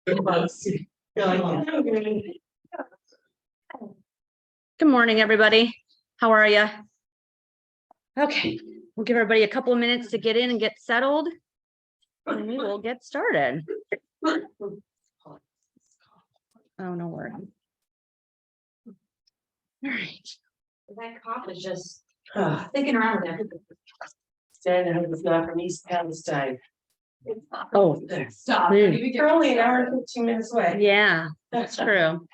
Good morning, everybody. How are you? Okay, we'll give everybody a couple of minutes to get in and get settled, and we will get started. Oh, no worries. All right. That cough is just thinking around there. Stand out was not from East Palestine. Oh, Stop. You're only an hour and 15 minutes away. yeah, that's true.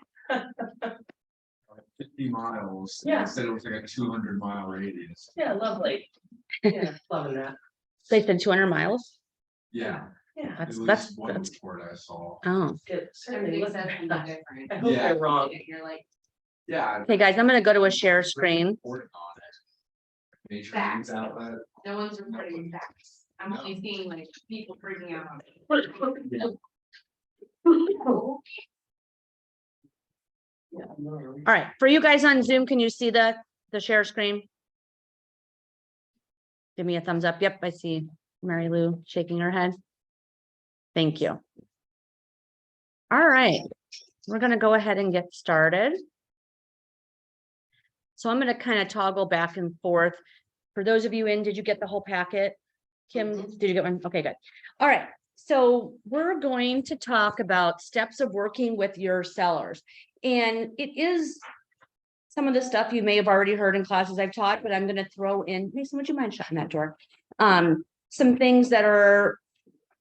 50 miles. Yeah. Instead it was like a 200-mile radius. Yeah, lovely. Yeah, loving that. They said 200 miles. Yeah. Yeah. At least That's one report I saw. oh. Good. Everything says something different. I hope Yeah. they're wrong. You're like, Yeah. Hey guys, I'm gonna go to a share screen. Reporting on it. Nature news outlet. no one's reporting facts. I'm only seeing like people freaking out on it. Yeah, no, really. All right, for you guys on Zoom, can you see the share screen? Give me a thumbs up. Yep, I see Mary Lou shaking her head. Thank you. All right, we're gonna go ahead and get started. So I'm gonna kind of toggle back and forth. For those of you in, did you get the whole packet? Kim, did you get one? Okay, good. All right, so we're going to talk about steps of working with your sellers. And it is some of the stuff you may have already heard in classes I've taught, but I'm going to throw in, Mason, would you mind shutting that door? Some things that are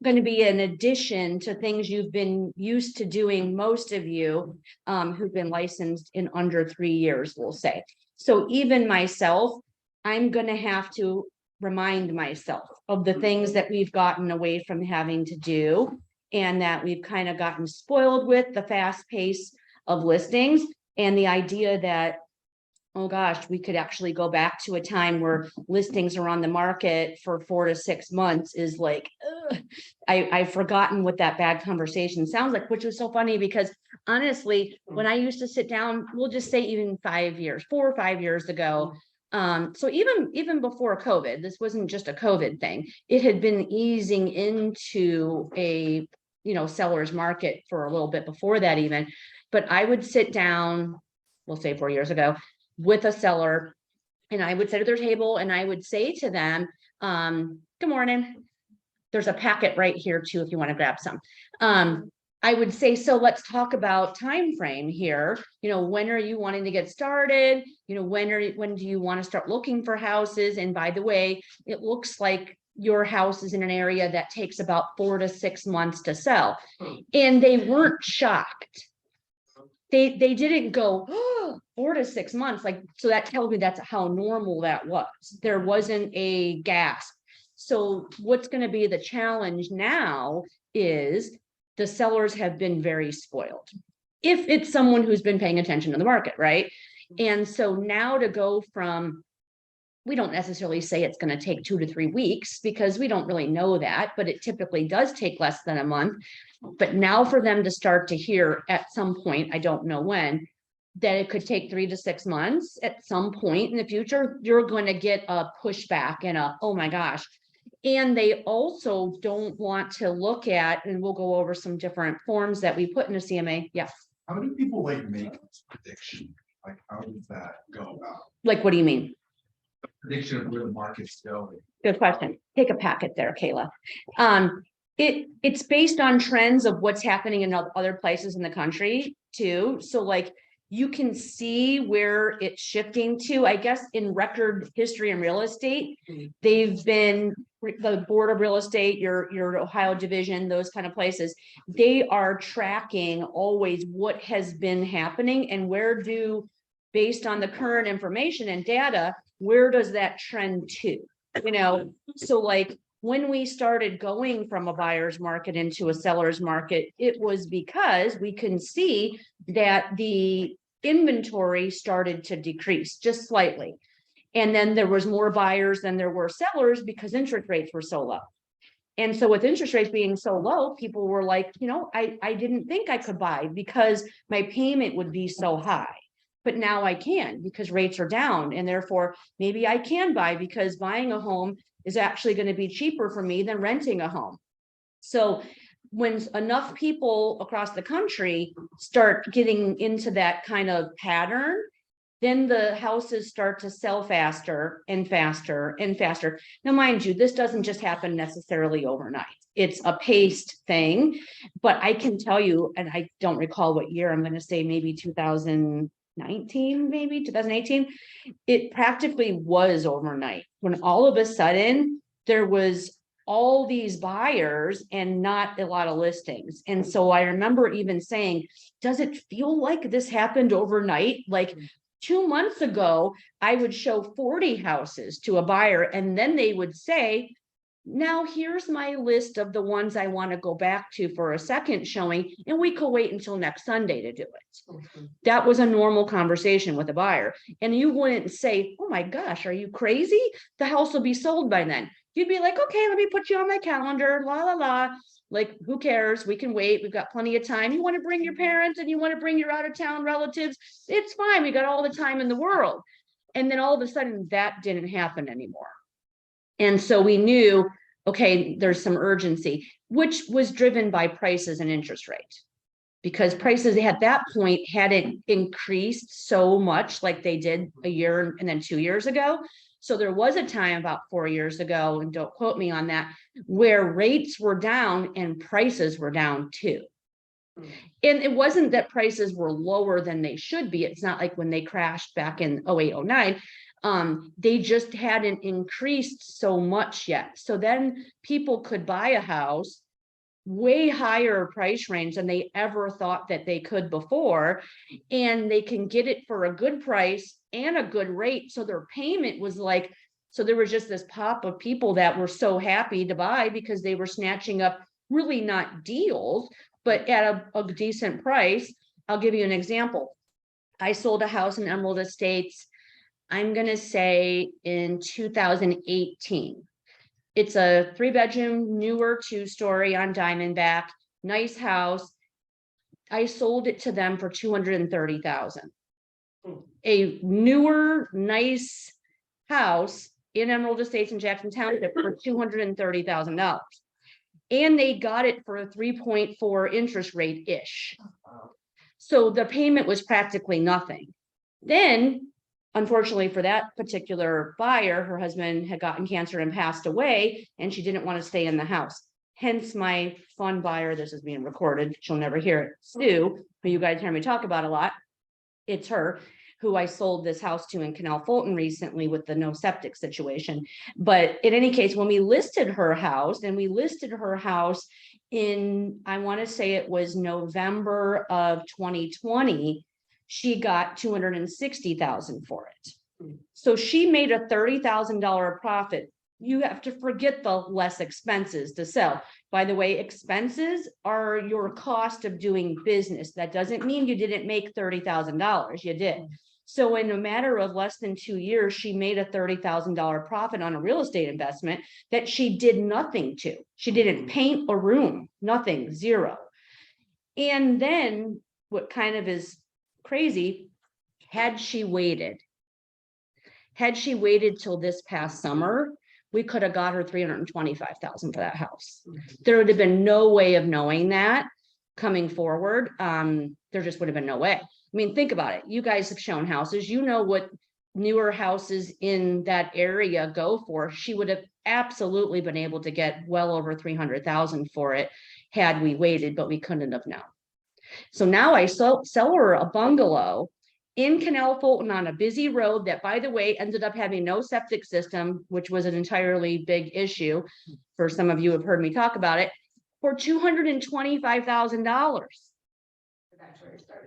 going to be in addition to things you've been used to doing, most of you who've been licensed in under 3 years, we'll say. So even myself, I'm going to have to remind myself of the things that we've gotten away from having to do and that we've kind of gotten spoiled with the fast pace of listings and the idea that, oh gosh, we could actually go back to a time where listings are on the market for 4 to 6 months is like, I've forgotten what that bad conversation sounds like, which was so funny because honestly, when I used to sit down, we'll just say even 5 years, 4 or 5 years ago. So even before COVID, this wasn't just a COVID thing. It had been easing into a, seller's market for a little bit before that even. But I would sit down, we'll say 4 years ago, with a seller, and I would sit at their table and I would say to them, good morning. There's a packet right here too, if you want to grab some. I would say, so let's talk about time frame here. When are you wanting to get started? When do you want to start looking for houses? And by the way, it looks like your house is in an area that takes about 4 to 6 months to sell. And they weren't shocked. They didn't go, oh, 4 to 6 months. So that tells me that's how normal that was. There wasn't a gasp. So what's going to be the challenge now is the sellers have been very spoiled. If it's someone who's been paying attention to the market, right? And so now to go from, we don't necessarily say it's going to take 2 to 3 weeks because we don't really know that, but it typically does take less than a month. But now for them to start to hear at some point, I don't know when, that it could take 3 to 6 months at some point in the future, you're going to get a pushback and oh my gosh. And they also don't want to look at, and we'll go over some different forms that we put in a CMA. Yes. How many people make this prediction? How does that go about? What do you mean? Prediction of where the market's going. Good question. Take a packet there, Kayla. It's based on trends of what's happening in other places in the country too. So you can see where it's shifting to. I guess in record history in real estate, they've been the Board of Real Estate, your Ohio division, those kind of places. They are tracking always what has been happening and based on the current information and data, where does that trend to? So when we started going from a buyer's market into a seller's market, it was because we can see that the inventory started to decrease just slightly. And then there was more buyers than there were sellers because interest rates were so low. And so with interest rates being so low, people were like, I didn't think I could buy because my payment would be so high. But now I can because rates are down. And therefore, maybe I can buy because buying a home is actually going to be cheaper for me than renting a home. So when enough people across the country start getting into that kind of pattern, then the houses start to sell faster and faster and faster. Now, mind you, this doesn't just happen necessarily overnight. It's a paced thing, but I can tell you, and I don't recall what year, I'm going to say maybe 2019, maybe 2018. It practically was overnight when all of a sudden there was all these buyers and not a lot of listings. And so I remember even saying, does it feel like this happened overnight? Like 2 months ago, I would show 40 houses to a buyer, and then they would say, now here's my list of the ones I want to go back to for a second showing, and we could wait until next Sunday to do it. That was a normal conversation with a buyer. And you wouldn't say, oh my gosh, are you crazy? The house will be sold by then. You'd be like, okay, let me put you on my calendar, la, la, la. Like, who cares? We can wait. We've got plenty of time. You want to bring your parents and you want to bring your out of town relatives. It's fine. We got all the time in the world. And then all of a sudden that didn't happen anymore. And so we knew, okay, there's some urgency, which was driven by prices and interest rate. Because prices at that point hadn't increased so much like they did a year and then 2 years ago. So there was a time about 4 years ago, and don't quote me on that, where rates were down and prices were down too. And it wasn't that prices were lower than they should be. It's not like when they crashed back in 08, 09. They just hadn't increased so much yet. So then people could buy a house way higher price range than they ever thought that they could before, and they can get it for a good price and a good rate. So their payment was like, so there was just this pop of people that were so happy to buy because they were snatching up really not deals, but at a decent price. I'll give you an example. I sold a house in Emerald Estates, I'm going to say in 2018. It's a 3-bedroom, newer 2-story on Diamondback, nice house. I sold it to them for $230,000. A newer, nice house in Emerald Estates in Jackson Township for $230,000. And they got it for a 3.4 interest rate ish. So the payment was practically nothing. Then, unfortunately for that particular buyer, her husband had gotten cancer and passed away, and she didn't want to stay in the house. Hence my fun buyer, this is being recorded, she'll never hear it, Sue, who you guys hear me talk about a lot. It's her who I sold this house to in Canal Fulton recently with the no septic situation. But in any case, when we listed her house, in, I want to say it was November of 2020, she got $260,000 for it. So she made a $30,000 profit. You have to forget the less expenses to sell. By the way, expenses are your cost of doing business. That doesn't mean you didn't make $30,000. You did. So in a matter of less than 2 years, she made a $30,000 profit on a real estate investment that she did nothing to. She didn't paint a room, nothing, zero. And then what kind of is crazy, had she waited till this past summer, we could have got her $325,000 for that house. There would have been no way of knowing that coming forward. There just would have been no way. I mean, think about it. You guys have shown houses, you know what newer houses in that area go for. She would have absolutely been able to get well over $300,000 for it had we waited, but we couldn't have known. So now I sell her a bungalow in Canal Fulton on a busy road that, by the way, ended up having no septic system, which was an entirely big issue for some of you who have heard me talk about it, for $225,000.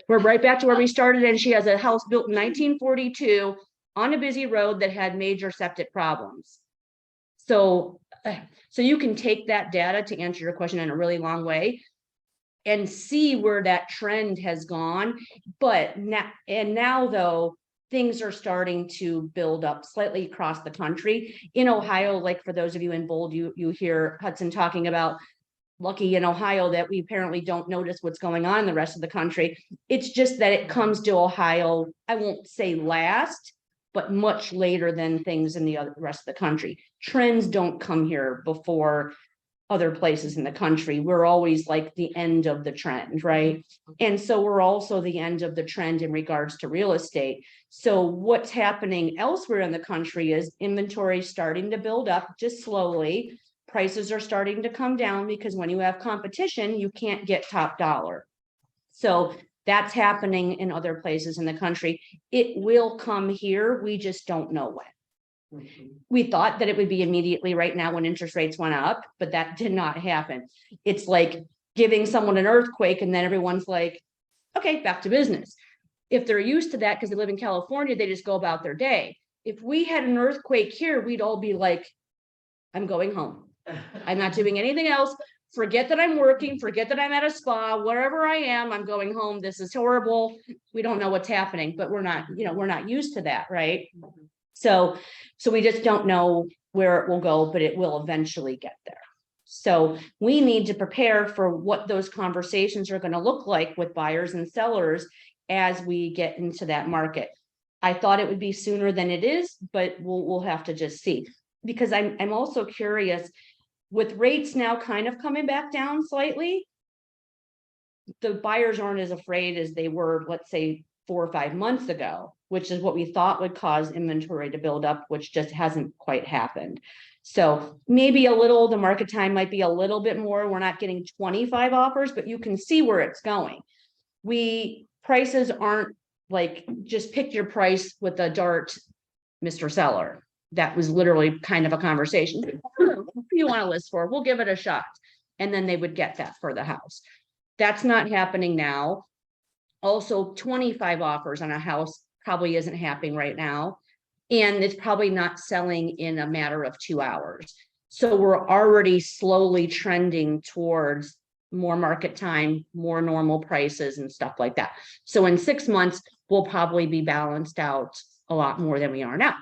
We're right back to where we started, and she has a house built in 1942 on a busy road that had major septic problems. So you can take that data to answer your question in a really long way and see where that trend has gone. But now though, things are starting to build up slightly across the country. In Ohio, like for those of you in bold, you hear Hudson talking about lucky in Ohio that we apparently don't notice what's going on in the rest of the country. It's just that it comes to Ohio, I won't say last, but much later than things in the rest of the country. Trends don't come here before other places in the country. We're always like the end of the trend, right? And so we're also the end of the trend in regards to real estate. So what's happening elsewhere in the country is inventory starting to build up just slowly. Prices are starting to come down because when you have competition, you can't get top dollar. So that's happening in other places in the country. It will come here. We just don't know when. We thought that it would be immediately right now when interest rates went up, but that did not happen. It's like giving someone an earthquake and then everyone's like, okay, back to business. If they're used to that because they live in California, they just go about their day. If we had an earthquake here, we'd all be like, I'm going home. I'm not doing anything else. Forget that I'm working, forget that I'm at a spa, wherever I am, I'm going home. This is horrible. We don't know what's happening, but we're not, we're not used to that, right? So we just don't know where it will go, but it will eventually get there. So we need to prepare for what those conversations are going to look like with buyers and sellers as we get into that market. I thought it would be sooner than it is, but we'll have to just see. Because I'm also curious, with rates now kind of coming back down slightly, the buyers aren't as afraid as they were, let's say, 4 or 5 months ago, which is what we thought would cause inventory to build up, which just hasn't quite happened. So maybe the market time might be a little bit more. We're not getting 25 offers, but you can see where it's going. Prices aren't like, just pick your price with a dart, Mr. Seller. That was literally kind of a conversation. What do you want to list for? We'll give it a shot. And then they would get that for the house. That's not happening now. Also, 25 offers on a house probably isn't happening right now. And it's probably not selling in a matter of 2 hours. So we're already slowly trending towards more market time, more normal prices and stuff like that. So in 6 months, we'll probably be balanced out a lot more than we are now.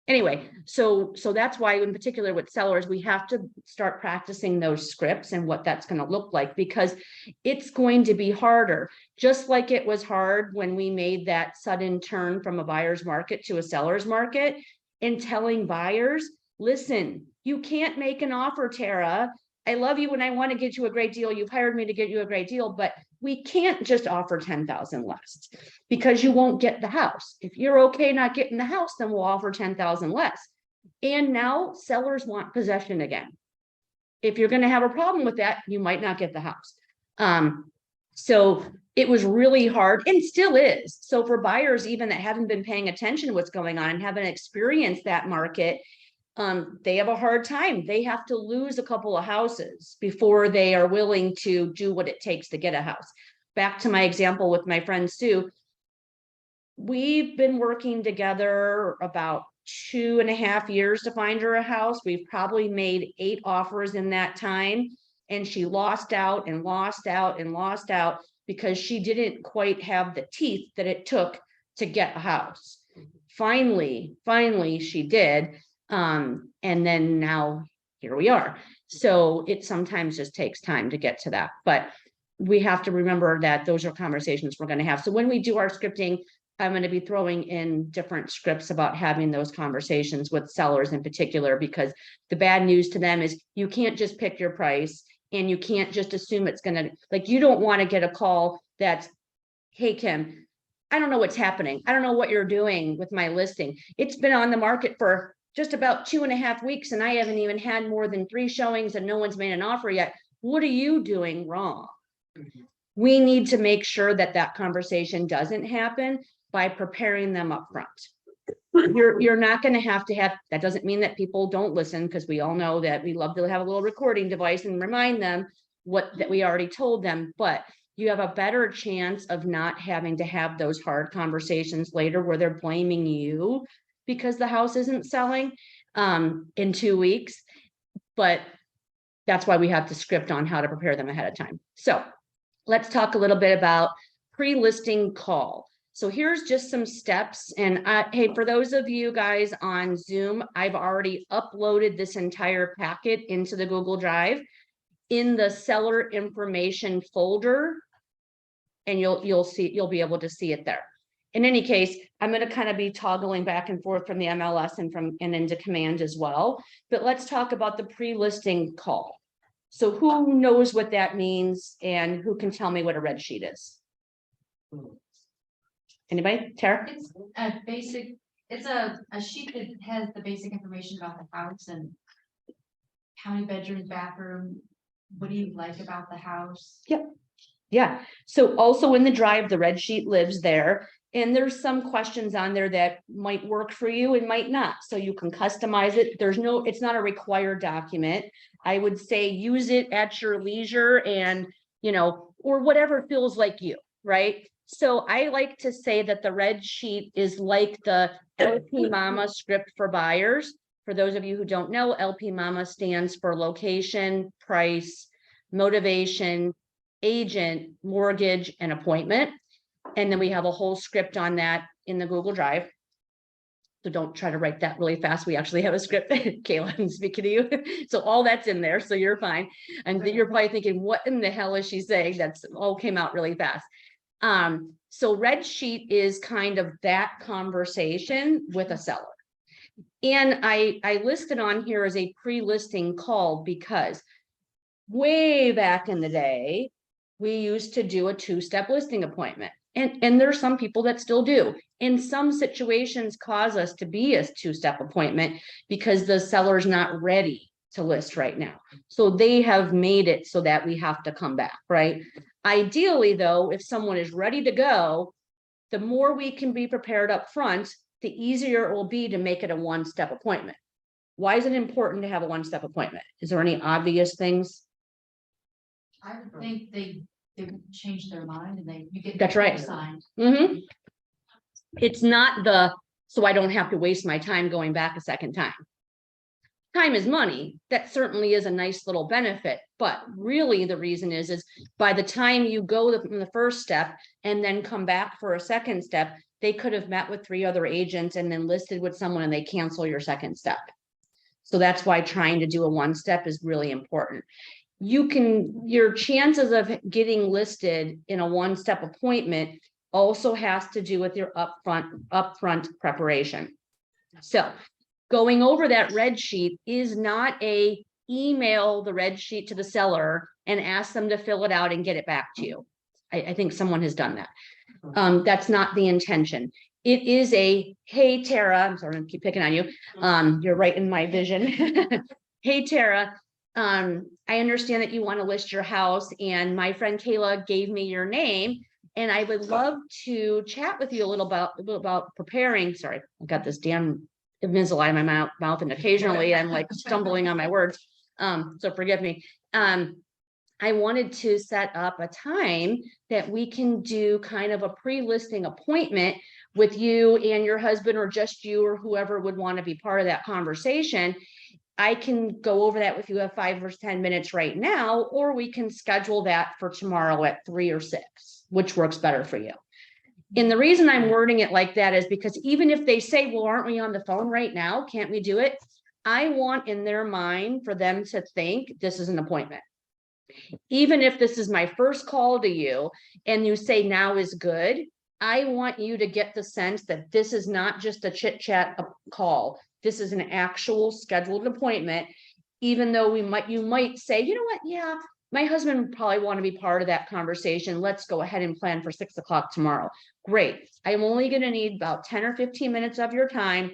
Anyway, so that's why in particular with sellers, we have to start practicing those scripts and what that's going to look like, because it's going to be harder. Just like it was hard when we made that sudden turn from a buyer's market to a seller's market, and telling buyers, listen, you can't make an offer, Tara. I love you and I want to get you a great deal. You've hired me to get you a great deal, but we can't just offer 10,000 less because you won't get the house. If you're okay not getting the house, then we'll offer 10,000 less. And now sellers want possession again. If you're going to have a problem with that, you might not get the house. So it was really hard and still is. So for buyers, even that haven't been paying attention to what's going on and haven't experienced that market, they have a hard time. They have to lose a couple of houses before they are willing to do what it takes to get a house. Back to my example with my friend Sue. We've been working together about 2.5 years to find her a house. We've probably made 8 offers in that time, and she lost out and lost out and lost out because she didn't quite have the teeth that it took to get a house. Finally, she did. And then now here we are. So it sometimes just takes time to get to that, but we have to remember that those are conversations we're going to have. So when we do our scripting, I'm going to be throwing in different scripts about having those conversations with sellers in particular, because the bad news to them is you can't just pick your price and you can't just assume it's going to, like, you don't want to get a call that's, hey, Kim, I don't know what's happening. I don't know what you're doing with my listing. It's been on the market for just about 2.5 weeks and I haven't even had more than 3 showings and no one's made an offer yet. What are you doing wrong? We need to make sure that that conversation doesn't happen by preparing them up front. You're not going to have, that doesn't mean that people don't listen, because we all know that we love to have a little recording device and remind them that we already told them, but you have a better chance of not having to have those hard conversations later where they're blaming you because the house isn't selling in 2 weeks. But that's why we have to script on how to prepare them ahead of time. So let's talk a little bit about pre-listing call. So here's just some steps. And hey, for those of you guys on Zoom, I've already uploaded this entire packet into the Google Drive in the seller information folder. And you'll be able to see it there. In any case, I'm going to kind of be toggling back and forth from the MLS and into Command as well. But let's talk about the pre-listing call. So who knows what that means and who can tell me what a red sheet is? Anybody? Tara? It's a basic, it's a sheet that has the basic information about the house and how many bedrooms, bathroom, what do you like about the house? Yeah, so also in the drive, the red sheet lives there. And there's some questions on there that might work for you and might not, so you can customize it. It's not a required document. I would say use it at your leisure and, or whatever feels like you, right? So I like to say that the red sheet is like the LP Mama script for buyers. For those of you who don't know, LP Mama stands for location, price, motivation, agent, mortgage, and appointment. And then we have a whole script on that in the Google Drive. So don't try to write that really fast. We actually have a script. Kayla, I'm speaking to you. So all that's in there. So you're fine. And you're probably thinking, what in the hell is she saying? That's all came out really fast. So red sheet is kind of that conversation with a seller. And I listed on here as a pre-listing call because way back in the day, we used to do a 2-step listing appointment. And there's some people that still do. In some situations cause us to be a 2-step appointment because the seller's not ready to list right now. So they have made it so that we have to come back, right? Ideally, though, if someone is ready to go, the more we can be prepared up front, the easier it will be to make it a 1-step appointment. Why is it important to have a 1-step appointment? Is there any obvious things? I would think they would change their mind and you get. That's right. Signed. It's not so I don't have to waste my time going back a second time. Time is money. That certainly is a nice little benefit, but really the reason is by the time you go from the first step and then come back for a second step, they could have met with 3 other agents and then listed with someone and they cancel your second step. So that's why trying to do a 1-step is really important. Your chances of getting listed in a 1-step appointment also has to do with your upfront preparation. So going over that red sheet is not a email the red sheet to the seller and ask them to fill it out and get it back to you. I think someone has done that. That's not the intention. It is hey, Tara, I'm sorry, I'm gonna keep picking on you. You're right in my vision. Hey, Tara, I understand that you want to list your house and my friend Kayla gave me your name and I would love to chat with you a little about preparing. Sorry, I got this damn Invisalign in my mouth and occasionally I'm like stumbling on my words. So forgive me. I wanted to set up a time that we can do kind of a pre-listing appointment with you and your husband or just you or whoever would want to be part of that conversation. I can go over that with you at 5 or 10 minutes right now, or we can schedule that for tomorrow at 3 or 6, which works better for you. And the reason I'm wording it like that is because even if they say, well, aren't we on the phone right now? Can't we do it? I want in their mind for them to think this is an appointment. Even if this is my first call to you and you say now is good, I want you to get the sense that this is not just a chit chat call. This is an actual scheduled appointment, even though you might say, you know what? Yeah, my husband would probably want to be part of that conversation. Let's go ahead and plan for 6 o'clock tomorrow. Great. I'm only going to need about 10 or 15 minutes of your time,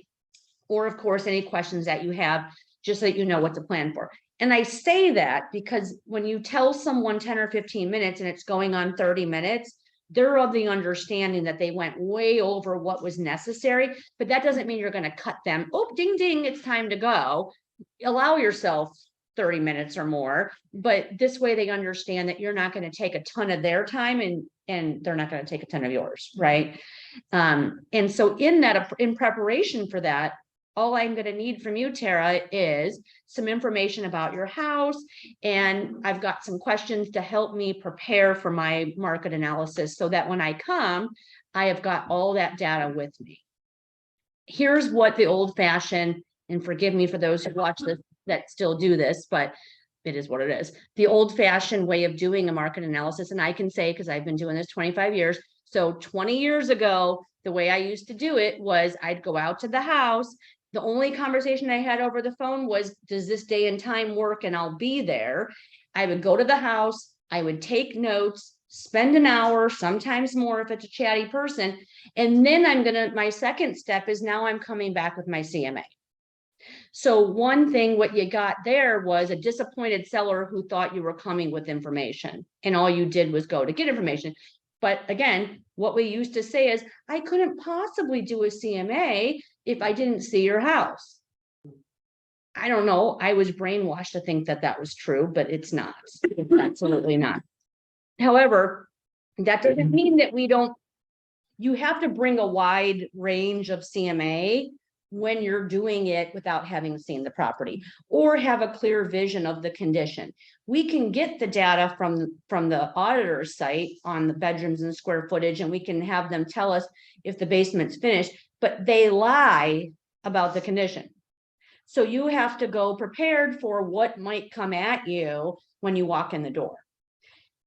or of course, any questions that you have, just so that you know what to plan for. And I say that because when you tell someone 10 or 15 minutes and it's going on 30 minutes, they're of the understanding that they went way over what was necessary, but that doesn't mean you're going to cut them. Oh, ding, ding, it's time to go. Allow yourself 30 minutes or more, but this way they understand that you're not going to take a ton of their time and they're not going to take a ton of yours, right? And so in preparation for that, all I'm going to need from you, Tara, is some information about your house. And I've got some questions to help me prepare for my market analysis so that when I come, I have got all that data with me. Here's what the old fashioned, and forgive me for those who watch this that still do this, but it is what it is. The old fashioned way of doing a market analysis. And I can say, because I've been doing this 25 years. So 20 years ago, the way I used to do it was I'd go out to the house. The only conversation I had over the phone was, does this day and time work? And I'll be there. I would go to the house, I would take notes, spend an hour, sometimes more if it's a chatty person. And then my second step is now I'm coming back with my CMA. So one thing, what you got there was a disappointed seller who thought you were coming with information and all you did was go to get information. But again, what we used to say is, I couldn't possibly do a CMA if I didn't see your house. I don't know. I was brainwashed to think that that was true, but it's not. It's absolutely not. However, that doesn't mean that you have to bring a wide range of CMA when you're doing it without having seen the property or have a clear vision of the condition. We can get the data from the auditor's site on the bedrooms and square footage, and we can have them tell us if the basement's finished, but they lie about the condition. So you have to go prepared for what might come at you when you walk in the door.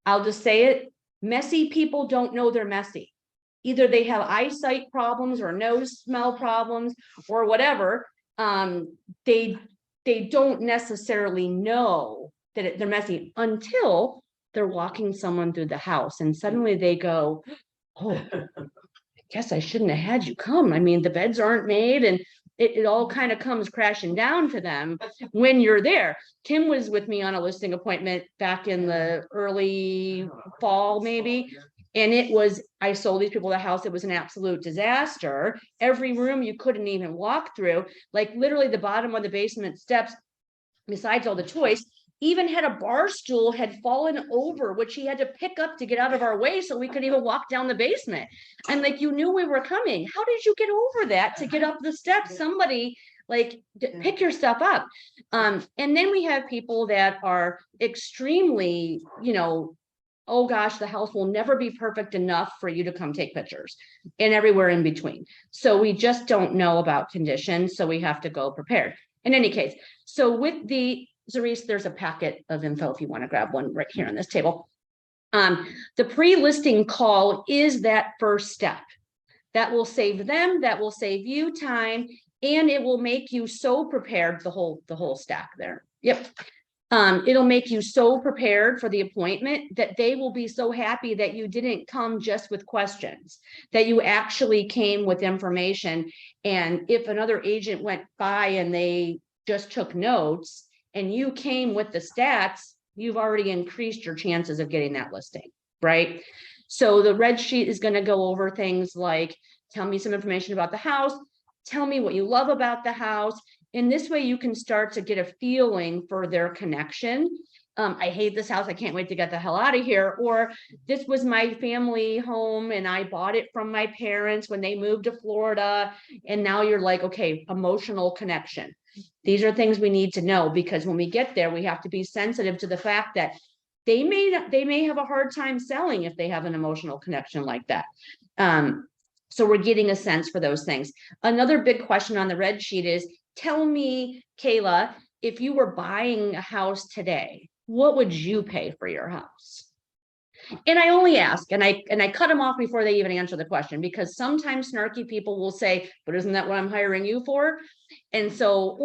I'll just say it, messy people don't know they're messy. Either they have eyesight problems or nose smell problems or whatever. They don't necessarily know that they're messy until they're walking someone through the house and suddenly they go, oh, I guess I shouldn't have had you come. I mean, the beds aren't made, and it all kind of comes crashing down to them when you're there. Kim was with me on a listing appointment back in the early fall, maybe. And I sold these people the house. It was an absolute disaster. Every room you couldn't even walk through, like literally the bottom of the basement steps, besides all the toys, even had a bar stool had fallen over, which he had to pick up to get out of our way so we could even walk down the basement. And like, you knew we were coming. How did you get over that to get up the steps? Somebody pick your stuff up. And then we have people that are extremely, oh gosh, the house will never be perfect enough for you to come take pictures, and everywhere in between. So we just don't know about conditions. So we have to go prepared. In any case, so with the Zarice, there's a packet of info if you want to grab one right here on this table. The pre-listing call is that first step. That will save them, that will save you time, and it will make you so prepared, the whole stack there. Yep. It'll make you so prepared for the appointment that they will be so happy that you didn't come just with questions, that you actually came with information. And if another agent went by and they just took notes and you came with the stats, you've already increased your chances of getting that listing, right? So the red sheet is going to go over things like, tell me some information about the house, tell me what you love about the house. In this way, you can start to get a feeling for their connection. I hate this house. I can't wait to get the hell out of here. Or this was my family home and I bought it from my parents when they moved to Florida. And now you're like, okay, emotional connection. These are things we need to know, because when we get there, we have to be sensitive to the fact that they may have a hard time selling if they have an emotional connection like that. So we're getting a sense for those things. Another big question on the red sheet is, tell me, Kayla, if you were buying a house today, what would you pay for your house? And I only ask, and I cut them off before they even answer the question, because sometimes snarky people will say, but isn't that what I'm hiring you for? And so,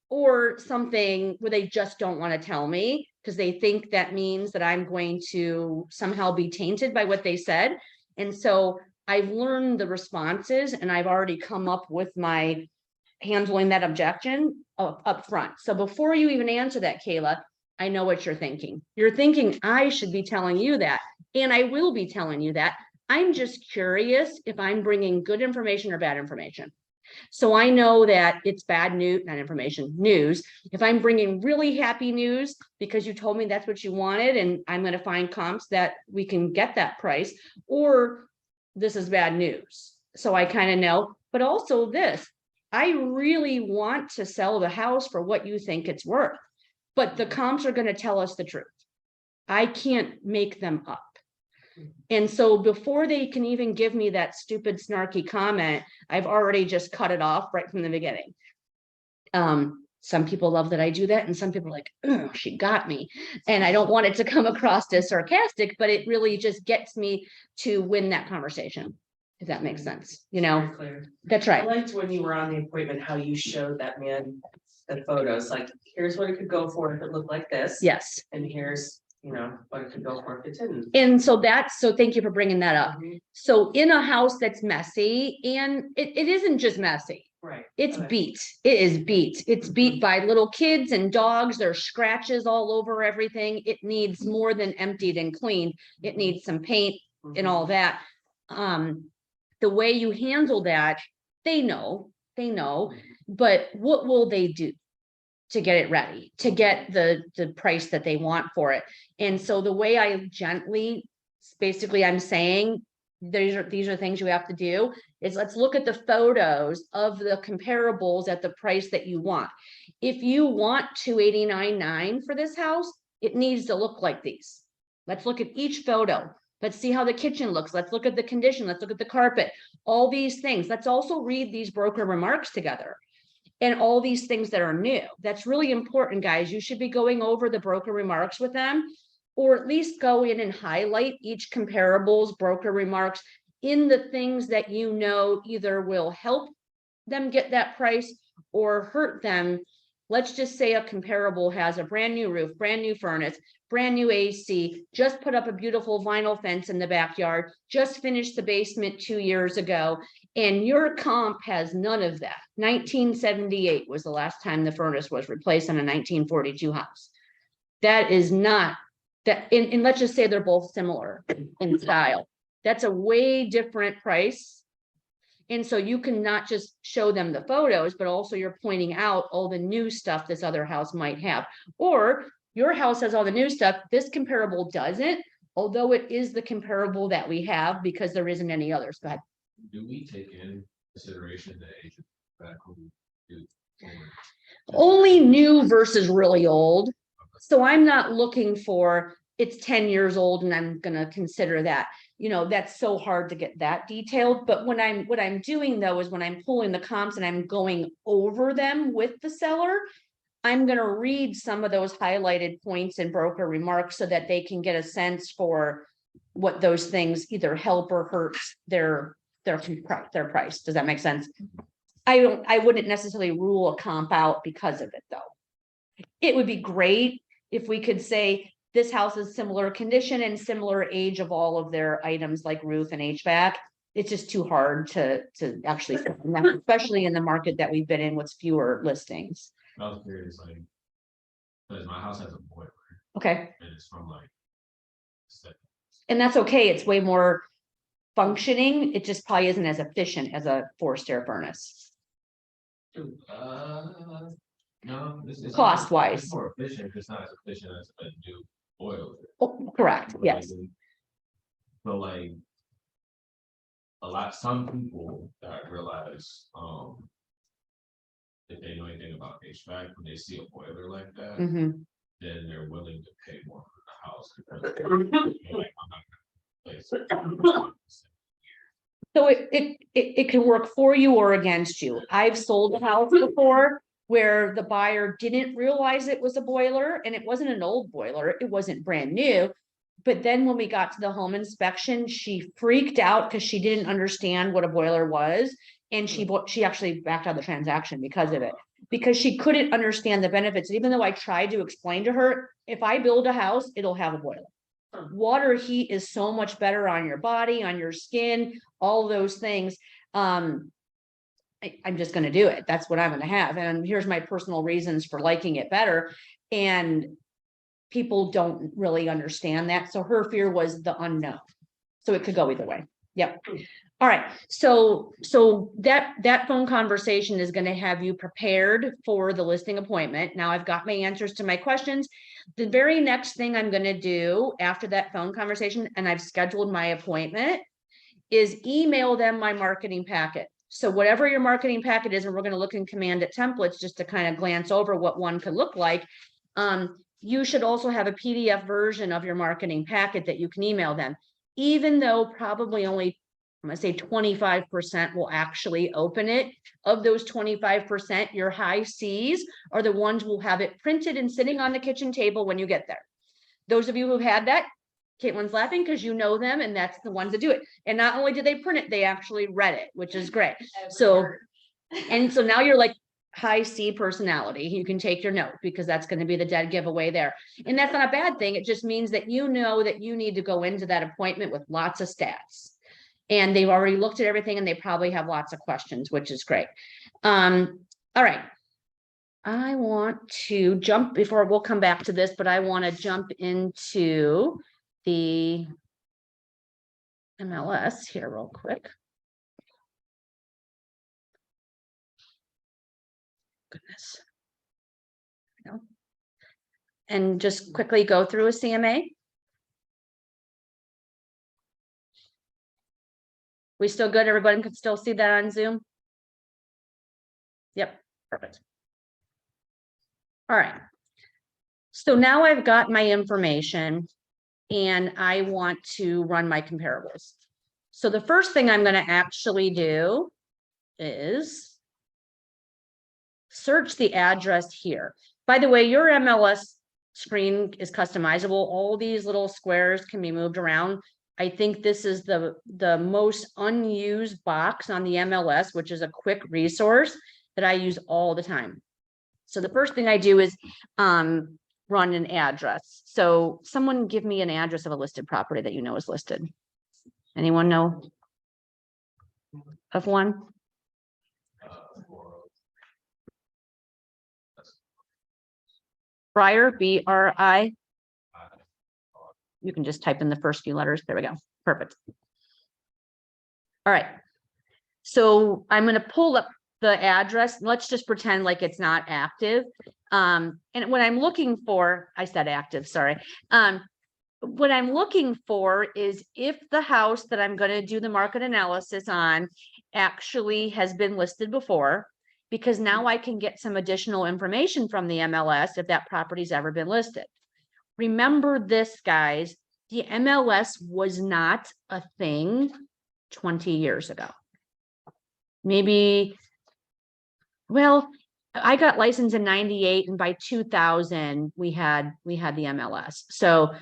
or something where they just don't want to tell me because they think that means that I'm going to somehow be tainted by what they said. And so I've learned the responses and I've already come up with my handling that objection up front. So before you even answer that, Kayla, I know what you're thinking. You're thinking I should be telling you that, and I will be telling you that. I'm just curious if I'm bringing good information or bad information. So I know that it's bad news, not information, news. If I'm bringing really happy news because you told me that's what you wanted and I'm going to find comps that we can get that price, or this is bad news. So I kind of know, but also this, I really want to sell the house for what you think it's worth, but the comps are going to tell us the truth. I can't make them up. And so before they can even give me that stupid snarky comment, I've already just cut it off right from the beginning. Some people love that I do that, and some people are like, oh, she got me. And I don't want it to come across as sarcastic, but it really just gets me to win that conversation, if that makes sense. You know, Very clear. that's I right. liked when you were on the appointment, how you showed that man the photos, like, here's what it could go for if it looked like this. Yes. And here's, what it could go for if it didn't. And so thank you for bringing that up. Mhm. So in a house that's messy, and it isn't just messy, Right. it's Okay. beat. It is beat. It's beat by little kids and dogs. There's scratches all over everything. It needs more than emptied and cleaned. It needs some paint and all that. The way you handle that, they know, but what will they do to get it ready, to get the price that they want for it? And so the way I gently, basically I'm saying, these are things you have to do, is let's look at the photos of the comparables at the price that you want. If you want 289.9 for this house, it needs to look like these. Let's look at each photo. Let's see how the kitchen looks. Let's look at the condition. Let's look at the carpet, all these things. Let's also read these broker remarks together and all these things that are new. That's really important, guys. You should be going over the broker remarks with them, or at least go in and highlight each comparables broker remarks in the things that either will help them get that price or hurt them. Let's just say a comparable has a brand new roof, brand new furnace, brand new AC, just put up a beautiful vinyl fence in the backyard, just finished the basement 2 years ago, and your comp has none of that. 1978 was the last time the furnace was replaced on a 1942 house. That is not that, and let's just say they're both similar in style. That's a way different price. And so you can not just show them the photos, but also you're pointing out all the new stuff this other house might have. Or your house has all the new stuff, this comparable doesn't, although it is the comparable that we have because there isn't any others. Go ahead. Do we take in consideration the age of back when we do? Only new versus really old. So I'm not looking for, it's 10 years old and I'm gonna consider that. That's so hard to get that detailed. But what I'm doing though is when I'm pulling the comps and I'm going over them with the seller, I'm gonna read some of those highlighted points in broker remarks so that they can get a sense for what those things either help or hurt their price. Does that make sense? I wouldn't necessarily rule a comp out because of it though. It would be great if we could say this house is similar condition and similar age of all of their items like roof and HVAC. It's just too hard to actually, especially in the market that we've been in with fewer listings. I was curious, because my house has a boiler Okay, and it's from and that's okay. It's way more functioning. It just probably isn't as efficient as a forced air furnace. no, it's Cost-wise. it's more efficient. It's not as efficient as a new boiler. Oh, correct. Yes. So some people that I realize, if they know anything about HVAC, when they see a boiler like that, Mhm. then they're willing to pay more for the house. Because they're like, I'm not gonna replace it. So it can work for you or against you. I've sold a house before where the buyer didn't realize it was a boiler and it wasn't an old boiler. It wasn't brand new. But then when we got to the home inspection, she freaked out because she didn't understand what a boiler was. And she actually backed out of the transaction because of it, because she couldn't understand the benefits. Even though I tried to explain to her, if I build a house, it'll have a boiler. Water heat is so much better on your body, on your skin, all those things. I'm just going to do it. That's what I'm going to have. And here's my personal reasons for liking it better. And people don't really understand that. So her fear was the unknown. So it could go either way. Yep. All right. So that phone conversation is going to have you prepared for the listing appointment. Now I've got my answers to my questions. The very next thing I'm going to do after that phone conversation, and I've scheduled my appointment, is email them my marketing packet. So whatever your marketing packet is, and we're going to look in Command at templates just to kind of glance over what one could look like. You should also have a PDF version of your marketing packet that you can email them, even though probably only, I'm gonna say 25% will actually open it. Of those 25%, your high Cs are the ones who will have it printed and sitting on the kitchen table when you get there. Those of you who've had that, Caitlin's laughing because you know them and that's the ones that do it. And not only did they print it, they actually read it, which is great. So, and so now you're like, high C personality. You can take your note because that's going to be the dead giveaway there. And that's not a bad thing. It just means that you know that you need to go into that appointment with lots of stats. And they've already looked at everything and they probably have lots of questions, which is great. All right. I want to jump before we'll come back to this, but I want to jump into the MLS here real quick. Goodness. No. And just quickly go through a CMA. We still good? Everybody can still see that on Zoom? Yep, perfect. All right. So now I've got my information and I want to run my comparables. So the first thing I'm going to actually do is search the address here. By the way, your MLS screen is customizable. All these little squares can be moved around. I think this is the most unused box on the MLS, which is a quick resource that I use all the time. So the first thing I do is run an address. So someone give me an address of a listed property that you know is listed. Anyone know of one? Briar, B-R-I. You can just type in the first few letters. There we go. Perfect. All right. So I'm going to pull up the address. Let's just pretend like it's not active. And what I'm looking for, I said active, sorry. What I'm looking for is if the house that I'm going to do the market analysis on actually has been listed before, because now I can get some additional information from the MLS if that property's ever been listed. Remember this, guys, the MLS was not a thing 20 years ago. Maybe, well, I got licensed in 98 and by 2000 we had the MLS. So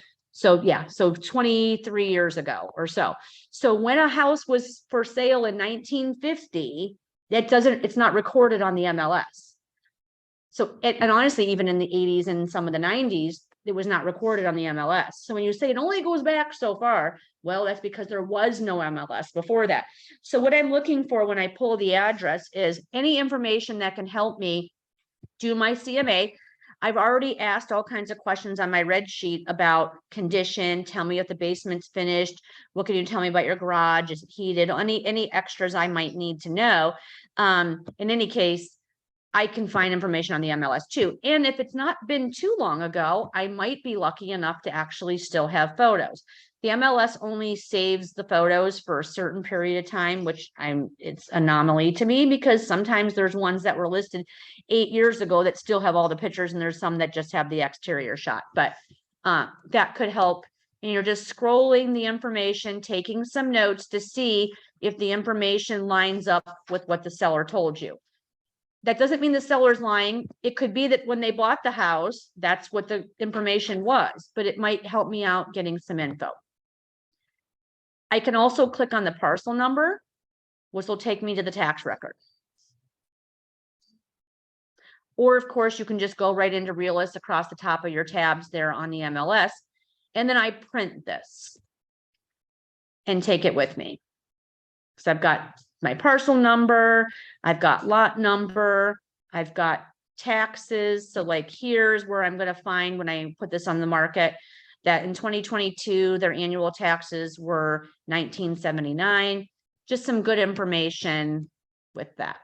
yeah, so 23 years ago or so. So when a house was for sale in 1950, it's not recorded on the MLS. So, and honestly, even in the 80s and some of the 90s, it was not recorded on the MLS. So when you say it only goes back so far, well, that's because there was no MLS before that. So what I'm looking for when I pull the address is any information that can help me do my CMA. I've already asked all kinds of questions on my red sheet about condition. Tell me if the basement's finished. What can you tell me about your garage? Is it heated? Any extras I might need to know. In any case, I can find information on the MLS too. And if it's not been too long ago, I might be lucky enough to actually still have photos. The MLS only saves the photos for a certain period of time, which it's anomaly to me because sometimes there's ones that were listed 8 years ago that still have all the pictures and there's some that just have the exterior shot, but that could help. And you're just scrolling the information, taking some notes to see if the information lines up with what the seller told you. That doesn't mean the seller's lying. It could be that when they bought the house, that's what the information was, but it might help me out getting some info. I can also click on the parcel number, which will take me to the tax record. Or of course, you can just go right into Realist across the top of your tabs there on the MLS. And then I print this and take it with me. So I've got my parcel number, I've got lot number, I've got taxes. So like here's where I'm going to find when I put this on the market that in 2022 their annual taxes were $19.79. Just some good information with that.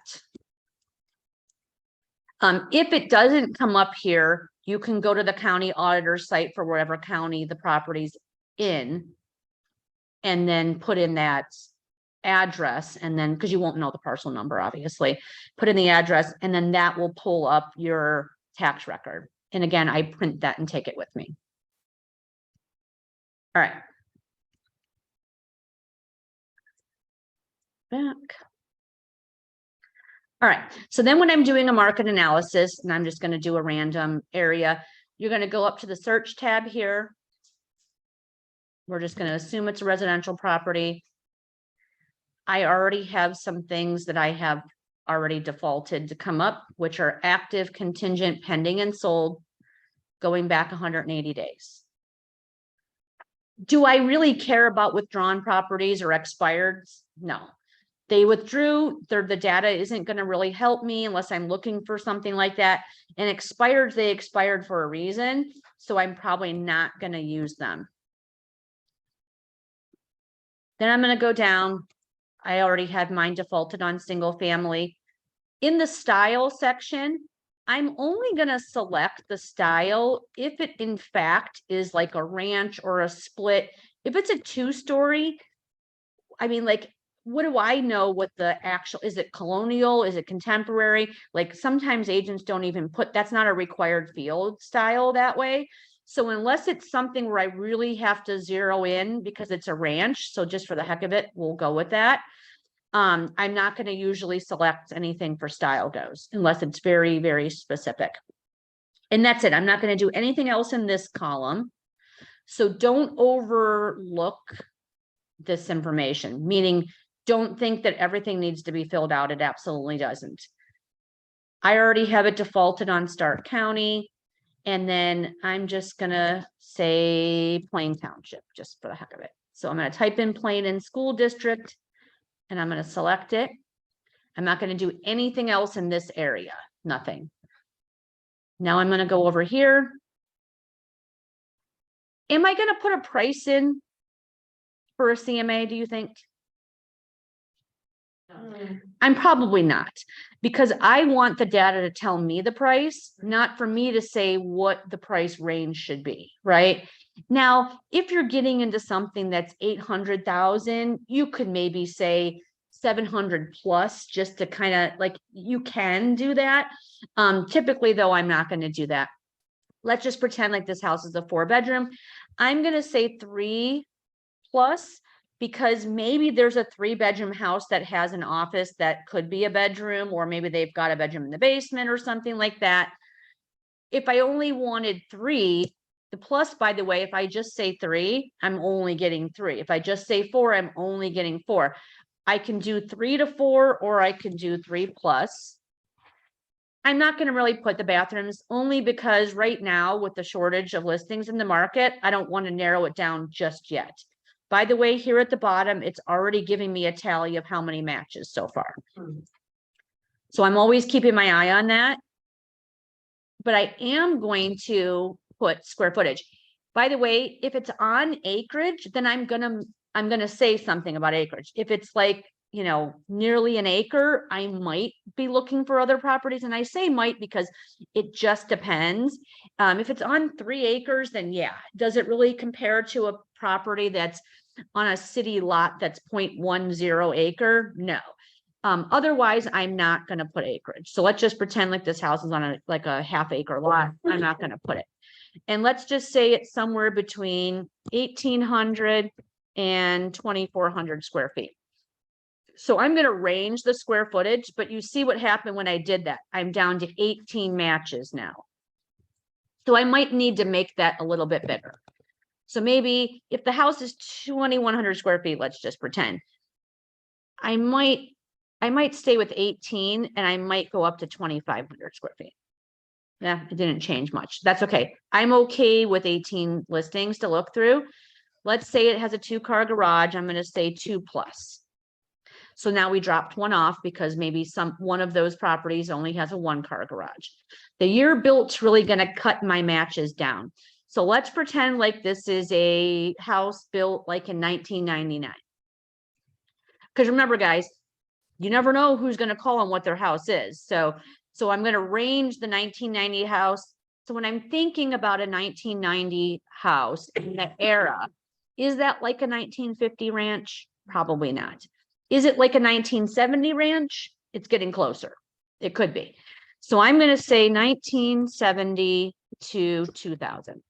If it doesn't come up here, you can go to the county auditor's site for wherever county the property's in and then put in that address, and then because you won't know the parcel number, obviously, put in the address, and then that will pull up your tax record. And again, I print that and take it with me. All right. Back. All right. So then when I'm doing a market analysis, and I'm just going to do a random area, you're going to go up to the search tab here. We're just going to assume it's a residential property. I already have some things that I have already defaulted to come up, which are active, contingent, pending and sold, going back 180 days. Do I really care about withdrawn properties or expired? No. They withdrew, the data isn't going to really help me unless I'm looking for something like that. And expired, they expired for a reason. So I'm probably not going to use them. Then I'm going to go down. I already had mine defaulted on single family. In the style section, I'm only going to select the style if it in fact is like a ranch or a split. If it's a 2-story, I mean, like, what do I know what the actual, is it colonial? Is it contemporary? Like sometimes agents don't even put, that's not a required field style that way. So unless it's something where I really have to zero in because it's a ranch, so just for the heck of it, we'll go with that. I'm not going to usually select anything for style goes unless it's very, very specific. And that's it. I'm not going to do anything else in this column. So don't overlook this information, meaning don't think that everything needs to be filled out. It absolutely doesn't. I already have it defaulted on Stark County. And then I'm just going to say Plain Township just for the heck of it. So I'm going to type in Plain in school district and I'm going to select it. I'm not going to do anything else in this area. Nothing. Now I'm going to go over here. Am I going to put a price in for a CMA, do you think? I'm probably not, because I want the data to tell me the price, not for me to say what the price range should be, right? Now, if you're getting into something that's 800,000, you could maybe say 700 plus just to kind of like, you can do that. Typically though, I'm not going to do that. Let's just pretend like this house is a 4-bedroom. I'm going to say 3 plus, because maybe there's a 3-bedroom house that has an office that could be a bedroom, or maybe they've got a bedroom in the basement or something like that. If I only wanted 3, the plus, by the way, if I just say 3, I'm only getting 3. If I just say 4, I'm only getting 4. I can do 3 to 4, or I can do 3 plus. I'm not going to really put the bathrooms, only because right now with the shortage of listings in the market, I don't want to narrow it down just yet. By the way, here at the bottom, it's already giving me a tally of how many matches so far. So I'm always keeping my eye on that. But I am going to put square footage. By the way, if it's on acreage, then I'm gonna say something about acreage. If it's like, you know, nearly an acre, I might be looking for other properties. And I say might because it just depends. If it's on 3 acres, then yeah. Does it really compare to a property that's on a city lot that's 0.10 acre? No. Otherwise, I'm not going to put acreage. So let's just pretend like this house is on a ½ acre lot. I'm not going to put it. And let's just say it's somewhere between 1,800 and 2,400 square feet. So I'm going to range the square footage, but you see what happened when I did that. I'm down to 18 matches now. So I might need to make that a little bit bigger. So maybe if the house is 2,100 square feet, let's just pretend, I might stay with 18 and I might go up to 2,500 square feet. Yeah, it didn't change much. That's okay. I'm okay with 18 listings to look through. Let's say it has a 2-car garage. I'm going to say 2 plus. So now we dropped one off because maybe one of those properties only has a 1-car garage. The year built's really going to cut my matches down. So let's pretend like this is a house built like in 1999. Because remember, guys, you never know who's going to call and what their house is. So I'm going to range the 1990 house. So when I'm thinking about a 1990 house in that era, is that like a 1950 ranch? Probably not. Is it like a 1970 ranch? It's getting closer. It could be. So I'm going to say 1970 to 2000.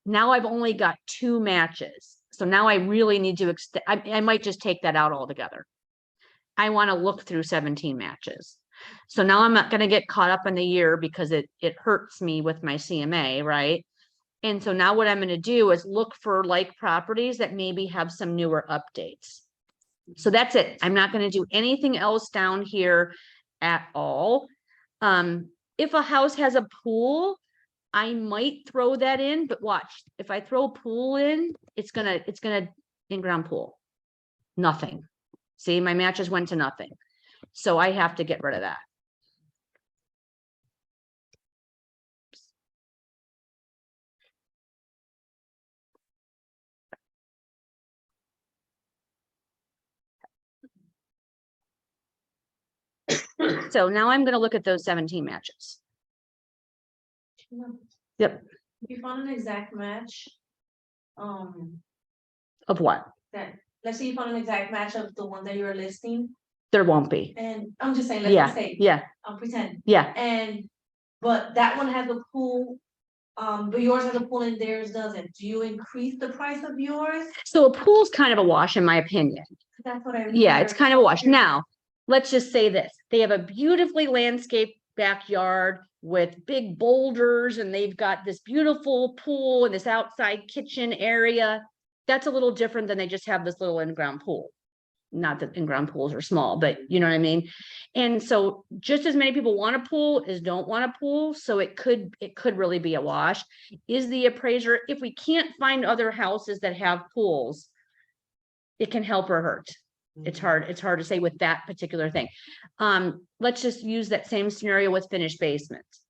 Now I've only got 2 matches. So now I really need to extend. I might just take that out altogether. I want to look through 17 matches. So now I'm not going to get caught up in the year because it hurts me with my CMA, right? And so now what I'm going to do is look for like properties that maybe have some newer updates. So that's it. I'm not gonna do anything else down here at all. If a house has a pool, I might throw that in, but watch, if I throw a pool in, it's gonna in-ground pool. Nothing. See, my matches went to nothing. So I have to get rid of that. So now I'm gonna look at those 17 matches. Yep, If you found an exact match, of what? that, let's say you found an exact match of the one that you were listing, There won't be. and I'm just saying, let's Yeah, just say, yeah, I'll pretend, yeah. and, but that one has a pool, but yours has a pool and theirs doesn't, do you increase the price of yours? So a pool's kind of a wash, in my opinion. That's what I. Yeah, it's heard. kind of a wash. Now, let's just say this. They have a beautifully landscaped backyard with big boulders, and they've got this beautiful pool and this outside kitchen area. That's a little different than they just have this little in-ground pool. Not that in-ground pools are small, but you know what I mean? And so just as many people want a pool as don't want a pool, so it could really be a wash. Is the appraiser, if we can't find other houses that have pools, it can help or hurt. It's hard to say with that particular thing. Let's just use that same scenario with finished basements.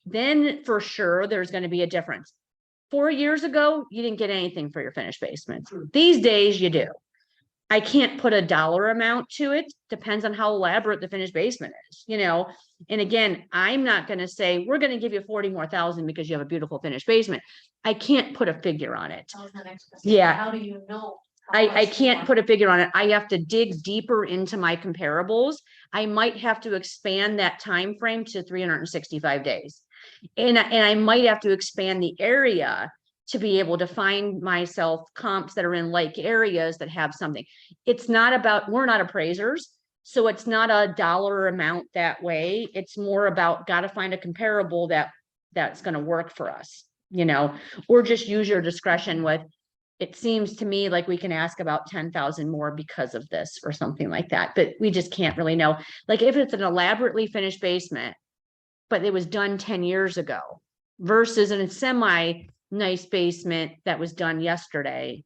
Then for sure, there's going to be a difference. 4 years ago, you didn't get anything for your finished basements. These days you do. I can't put a dollar amount to it. Depends on how elaborate the finished basement is, you know? And again, I'm not going to say, we're going to give you 40 more thousand because you have a beautiful finished basement. I can't put a figure on it. That was the next question. Yeah. How do you know? how I much you can't want? put a figure on it. I have to dig deeper into my comparables. I might have to expand that time frame to 365 days. And I might have to expand the area to be able to find myself comps that are in like areas that have something. It's not about, we're not appraisers, so it's not a dollar amount that way. It's more about got to find a comparable that's going to work for us, you know, or just use your discretion with, it seems to me like we can ask about 10,000 more because of this or something like that, but we just can't really know. Like if it's an elaborately finished basement, but it was done 10 years ago versus in a semi nice basement that was done yesterday,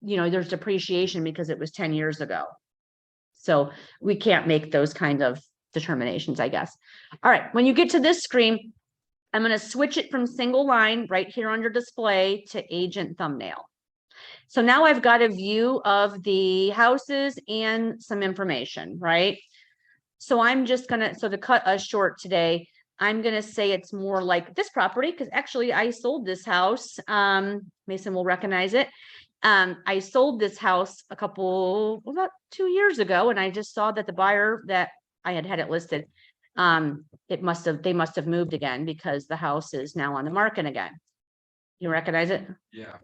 you know, there's depreciation because it was 10 years ago. So we can't make those kind of determinations, I guess. All right, when you get to this screen, I'm going to switch it from single line right here under display to agent thumbnail. So now I've got a view of the houses and some information, right? So I'm just gonna, so to cut us short today, I'm gonna say it's more like this property, because actually I sold this house. Mason will recognize it. I sold this house about 2 years ago, and I just saw that the buyer that I had it listed, they must have moved again because the house is now on the market again. You recognize it? Yeah.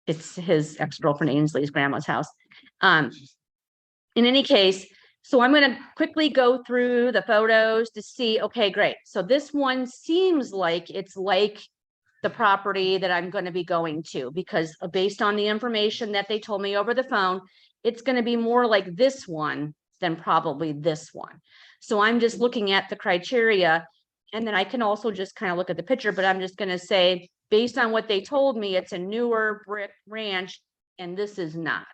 It's his ex-girlfriend Ainsley's grandma's house. In any case, so I'm going to quickly go through the photos to see, okay, great. So this one seems like it's like the property that I'm going to be going to, because based on the information that they told me over the phone, it's going to be more like this one than probably this one. So I'm just looking at the criteria, and then I can also just kind of look at the picture, but I'm just going to say, based on what they told me, it's a newer brick ranch, and this is not.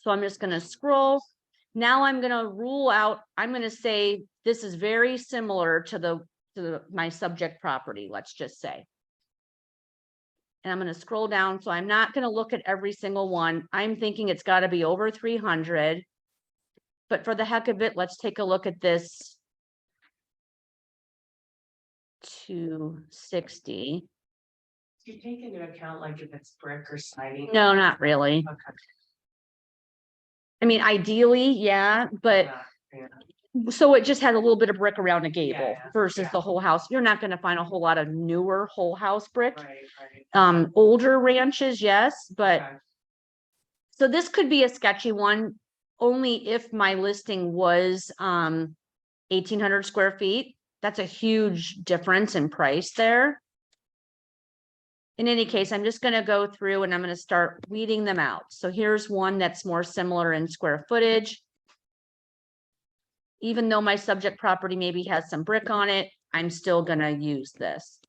So I'm just going to scroll. Now I'm going to rule out, I'm going to say this is very similar to my subject property, let's just say. And I'm going to scroll down. So I'm not going to look at every single one. I'm thinking it's got to be over 300. But for the heck of it, let's take a look at this 260. Do you take into account like if it's brick or siding? No, not really. Okay. I mean, ideally, yeah, but Yeah. so it just has a little bit of brick around the gable Yeah, versus yeah. the whole house. You're not going to find a whole lot of newer whole house brick. Right. Older ranches, yes, but Okay. so this could be a sketchy one only if my listing was 1,800 square feet. That's a huge difference in price there. In any case, I'm just gonna go through and I'm gonna start weeding them out. So here's one that's more similar in square footage. Even though my subject property maybe has some brick on it, I'm still gonna use this.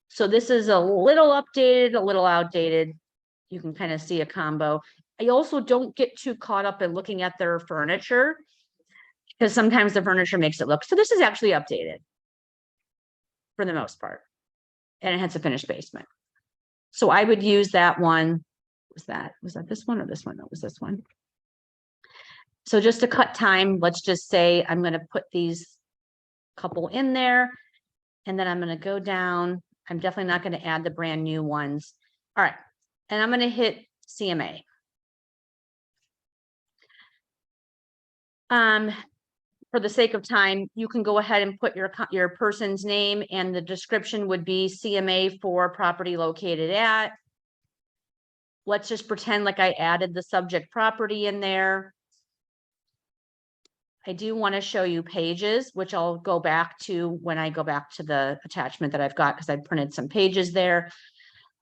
So this is a little updated, a little outdated. You can kind of see a combo. I also don't get too caught up in looking at their furniture because sometimes the furniture makes it look, so this is actually updated for the most part. And it has a finished basement. So I would use that one. Was that this one or this one? That was this one. So just to cut time, let's just say I'm going to put these couple in there and then I'm going to go down. I'm definitely not going to add the brand new ones. All right. And I'm going to hit CMA. For the sake of time, you can go ahead and put your person's name, and the description would be CMA for property located at. Let's just pretend like I added the subject property in there. I do want to show you pages, which I'll go back to when I go back to the attachment that I've got because I printed some pages there.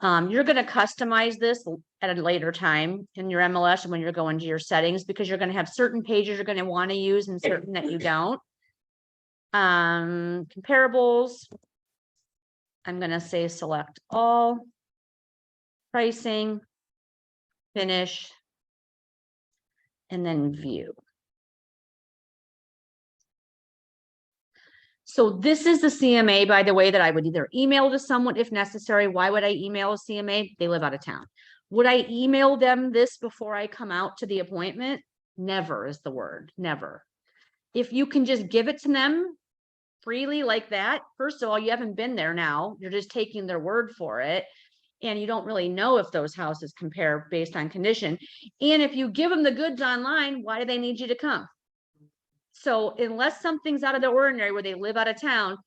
You're going to customize this at a later time in your MLS when you're going to your settings, because you're going to have certain pages you're going to want to use and certain that you don't. Comparables. I'm going to say select all, pricing, finish, and then view. So this is the CMA, by the way, that I would either email to someone if necessary. Why would I email a CMA? They live out of town. Would I email them this before I come out to the appointment? Never is the word, never. If you can just give it to them freely like that, first of all, you haven't been there now. You're just taking their word for it. And you don't really know if those houses compare based on condition. And if you give them the goods online, why do they need you to come? So unless something's out of the ordinary where they live out of town,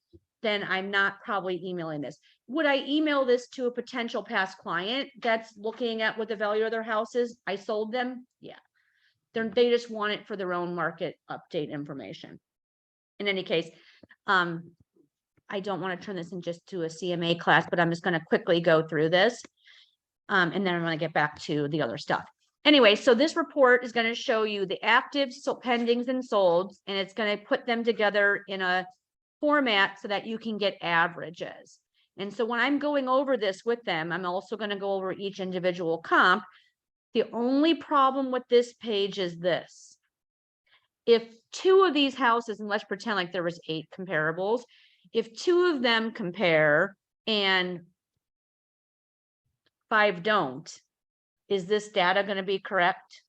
then I'm not probably emailing this. Would I email this to a potential past client that's looking at what the value of their house is? I sold them. Yeah. They just want it for their own market update information. In any case, I don't want to turn this in just to a CMA class, but I'm just going to quickly go through this. And then I'm going to get back to the other stuff. Anyway, so this report is going to show you the actives, so pendings and solds, and it's going to put them together in a format so that you can get averages. And so when I'm going over this with them, I'm also going to go over each individual comp. The only problem with this page is this. If two of these houses, and let's pretend like there was 8 comparables, if 2 of them compare and 5 don't, is this data going to be correct?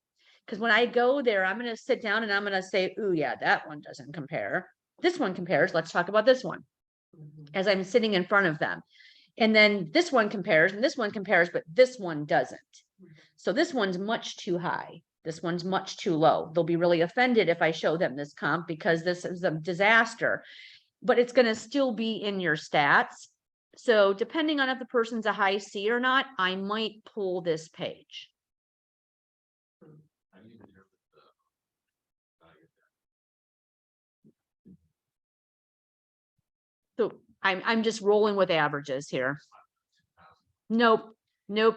Because when I go there, I'm going to sit down and I'm going to say, ooh, yeah, that one doesn't compare. This one compares. Let's talk about this one as I'm sitting in front of them. And then this one compares and this one compares, but this one doesn't. So this one's much too high. This one's much too low. They'll be really offended if I show them this comp because this is a disaster, but it's going to still be in your stats. So depending on if the person's a high C or not, I might pull this page. I need to hear the So I'm just rolling with averages here. Nope. Because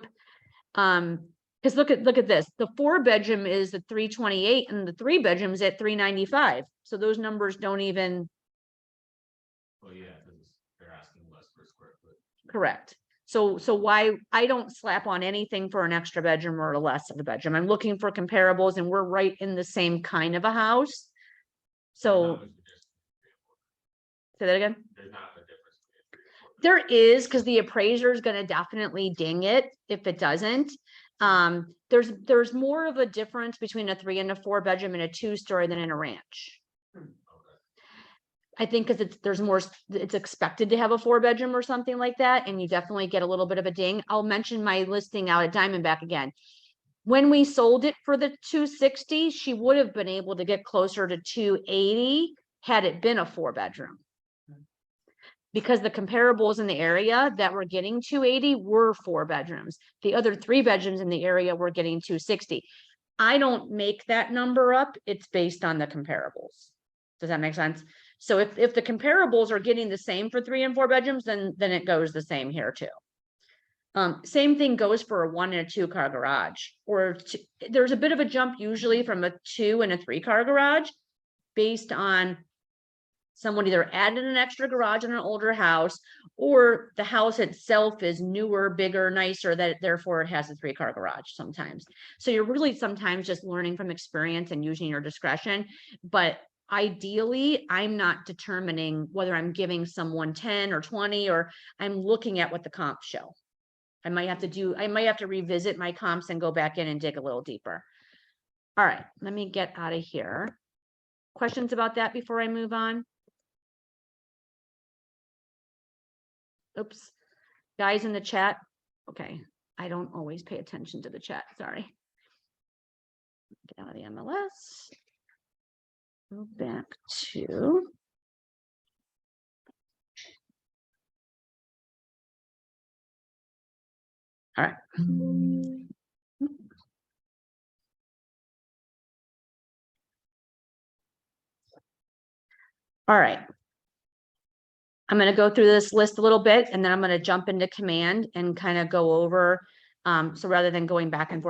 look at this. The 4-bedroom is at 328 and the 3-bedroom is at 395. So those numbers don't even. Well, yeah, because they're asking less per square foot. Correct. So why I don't slap on anything for an extra bedroom or a less of a bedroom. I'm looking for comparables and we're right in the same kind of a house. So say that again. There's not a difference. There is, because the appraiser is going to definitely ding it if it doesn't. There's more of a difference between a 3 and a 4-bedroom and a 2-story than in a ranch. I think because it's expected to have a 4-bedroom or something like that, and you definitely get a little bit of a ding. I'll mention my listing out at Diamondback again. When we sold it for the 260, she would have been able to get closer to 280 had it been a 4-bedroom. Because the comparables in the area that were getting 280 were 4 bedrooms. The other 3 bedrooms in the area were getting 260. I don't make that number up. It's based on the comparables. Does that make sense? So if the comparables are getting the same for 3 and 4 bedrooms, then it goes the same here too. Same thing goes for a 1 and a 2 car garage, there's a bit of a jump usually from a 2 and a 3 car garage based on someone either added an extra garage in an older house, or the house itself is newer, bigger, nicer, that therefore it has a 3-car garage sometimes. So you're really sometimes just learning from experience and using your discretion. But ideally, I'm not determining whether I'm giving someone 10 or 20, or I'm looking at what the comps show. I might have to revisit my comps and go back in and dig a little deeper. All right, let me get out of here. Questions about that before I move on? Oops, guys in the chat. Okay, I don't always pay attention to the chat, sorry. Get out of the MLS. Go back to. All right. All right. I'm going to go through this list a little bit, and then I'm going to jump into command and kind of go over. So rather than going back and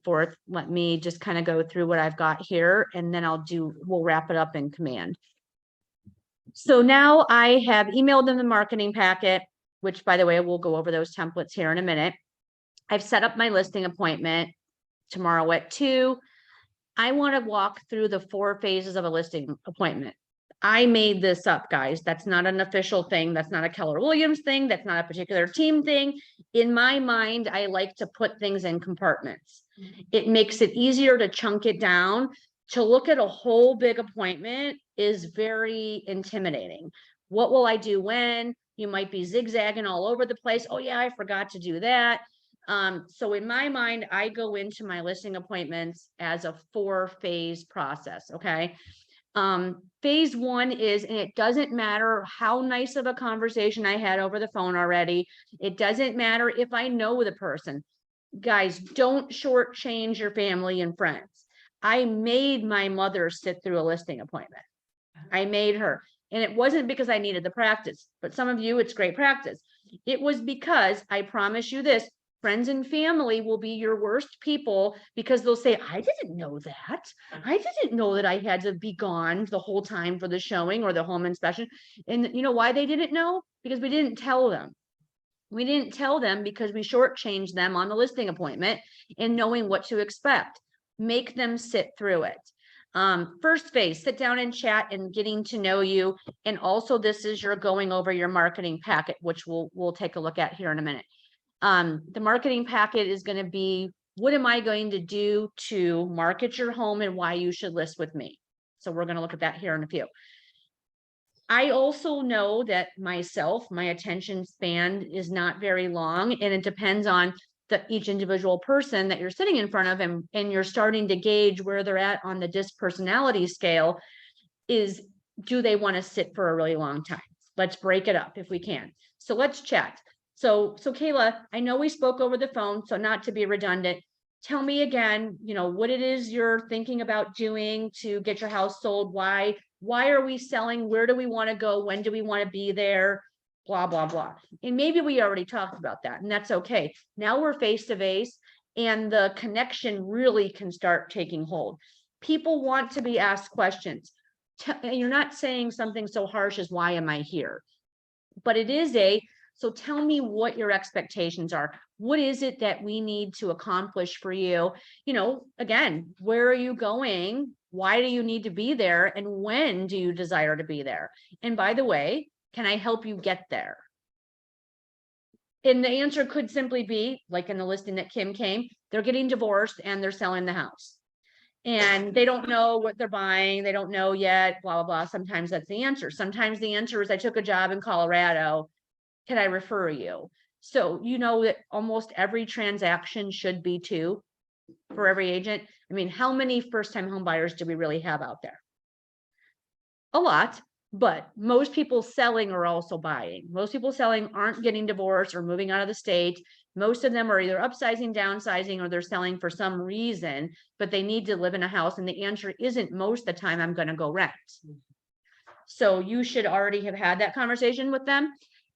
forth, let me just kind of go through what I've got here, and then we'll wrap it up in command. So now I have emailed them the marketing packet, which, by the way, we'll go over those templates here in a minute. I've set up my listing appointment tomorrow at 2. I want to walk through the 4 phases of a listing appointment. I made this up, guys. That's not an official thing. That's not a Keller Williams thing. That's not a particular team thing. In my mind, I like to put things in compartments. It makes it easier to chunk it down. To look at a whole big appointment is very intimidating. What will I do when? You might be zigzagging all over the place. Oh yeah, I forgot to do that. So in my mind, I go into my listing appointments as a 4-phase process. Okay. Phase 1 is, and it doesn't matter how nice of a conversation I had over the phone already. It doesn't matter if I know the person. Guys, don't shortchange your family and friends. I made my mother sit through a listing appointment. I made her, and it wasn't because I needed the practice, but some of you, it's great practice. It was because, I promise you this, friends and family will be your worst people, because they'll say, I didn't know that. I didn't know that I had to be gone the whole time for the showing or the home inspection. And you know why they didn't know? Because we didn't tell them. We didn't tell them because we shortchanged them on the listing appointment and knowing what to expect. Make them sit through it. First phase, sit down and chat and getting to know you. And also, this is your going over your marketing packet, which we'll take a look at here in a minute. The marketing packet is going to be, what am I going to do to market your home and why you should list with me? So we're going to look at that here in a few. I also know that myself, my attention span is not very long, and it depends on each individual person that you're sitting in front of, and you're starting to gauge where they're at on the DISC personality scale. Is, do they want to sit for a really long time? Let's break it up if we can. So let's chat. So Kayla, I know we spoke over the phone, so not to be redundant, tell me again, what it is you're thinking about doing to get your house sold. Why are we selling? Where do we want to go? When do we want to be there? Blah, blah, blah. And maybe we already talked about that, and that's okay. Now we're face to face, and the connection really can start taking hold. People want to be asked questions. You're not saying something so harsh as, why am I here? But it is so tell me what your expectations are. What is it that we need to accomplish for you? Again, where are you going? Why do you need to be there? And when do you desire to be there? And by the way, can I help you get there? And the answer could simply be, like in the listing that Kim came, they're getting divorced and they're selling the house. And they don't know what they're buying. They don't know yet, blah, blah, blah. Sometimes that's the answer. Sometimes the answer is, I took a job in Colorado. Can I refer you? So you know that almost every transaction should be 2 for every agent. I mean, how many first-time home buyers do we really have out there? A lot, but most people selling are also buying. Most people selling aren't getting divorced or moving out of the state. Most of them are either upsizing, downsizing, or they're selling for some reason, but they need to live in a house. And the answer isn't most of the time, I'm going to go rent. So you should already have had that conversation with them.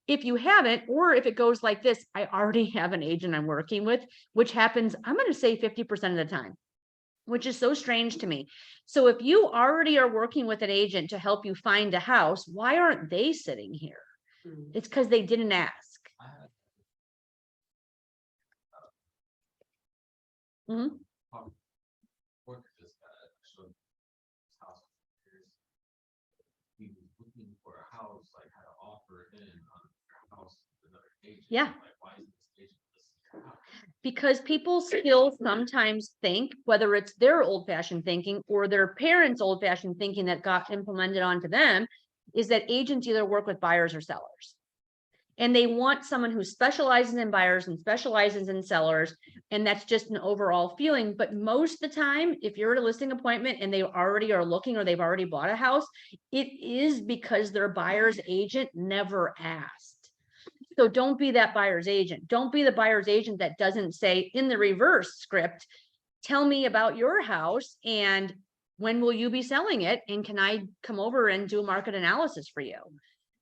If you haven't, or if it goes like this, I already have an agent I'm working with, which happens, I'm going to say 50% of the time, which is so strange to me. So if you already are working with an agent to help you find a house, why aren't they sitting here? It's because they didn't ask. Mhm. Work this guy, showed his house. He was looking for a house, like had an offer in on a house with another agent. Yeah. Like, why is this agent listing your house? Because people still sometimes think, whether it's their old fashioned thinking or their parents' old fashioned thinking that got implemented onto them, is that agents either work with buyers or sellers. And they want someone who specializes in buyers and specializes in sellers. And that's just an overall feeling. But most of the time, if you're at a listing appointment and they already are looking or they've already bought a house, it is because their buyer's agent never asked. So don't be that buyer's agent. Don't be the buyer's agent that doesn't say in the reverse script, tell me about your house and when will you be selling it? And can I come over and do a market analysis for you?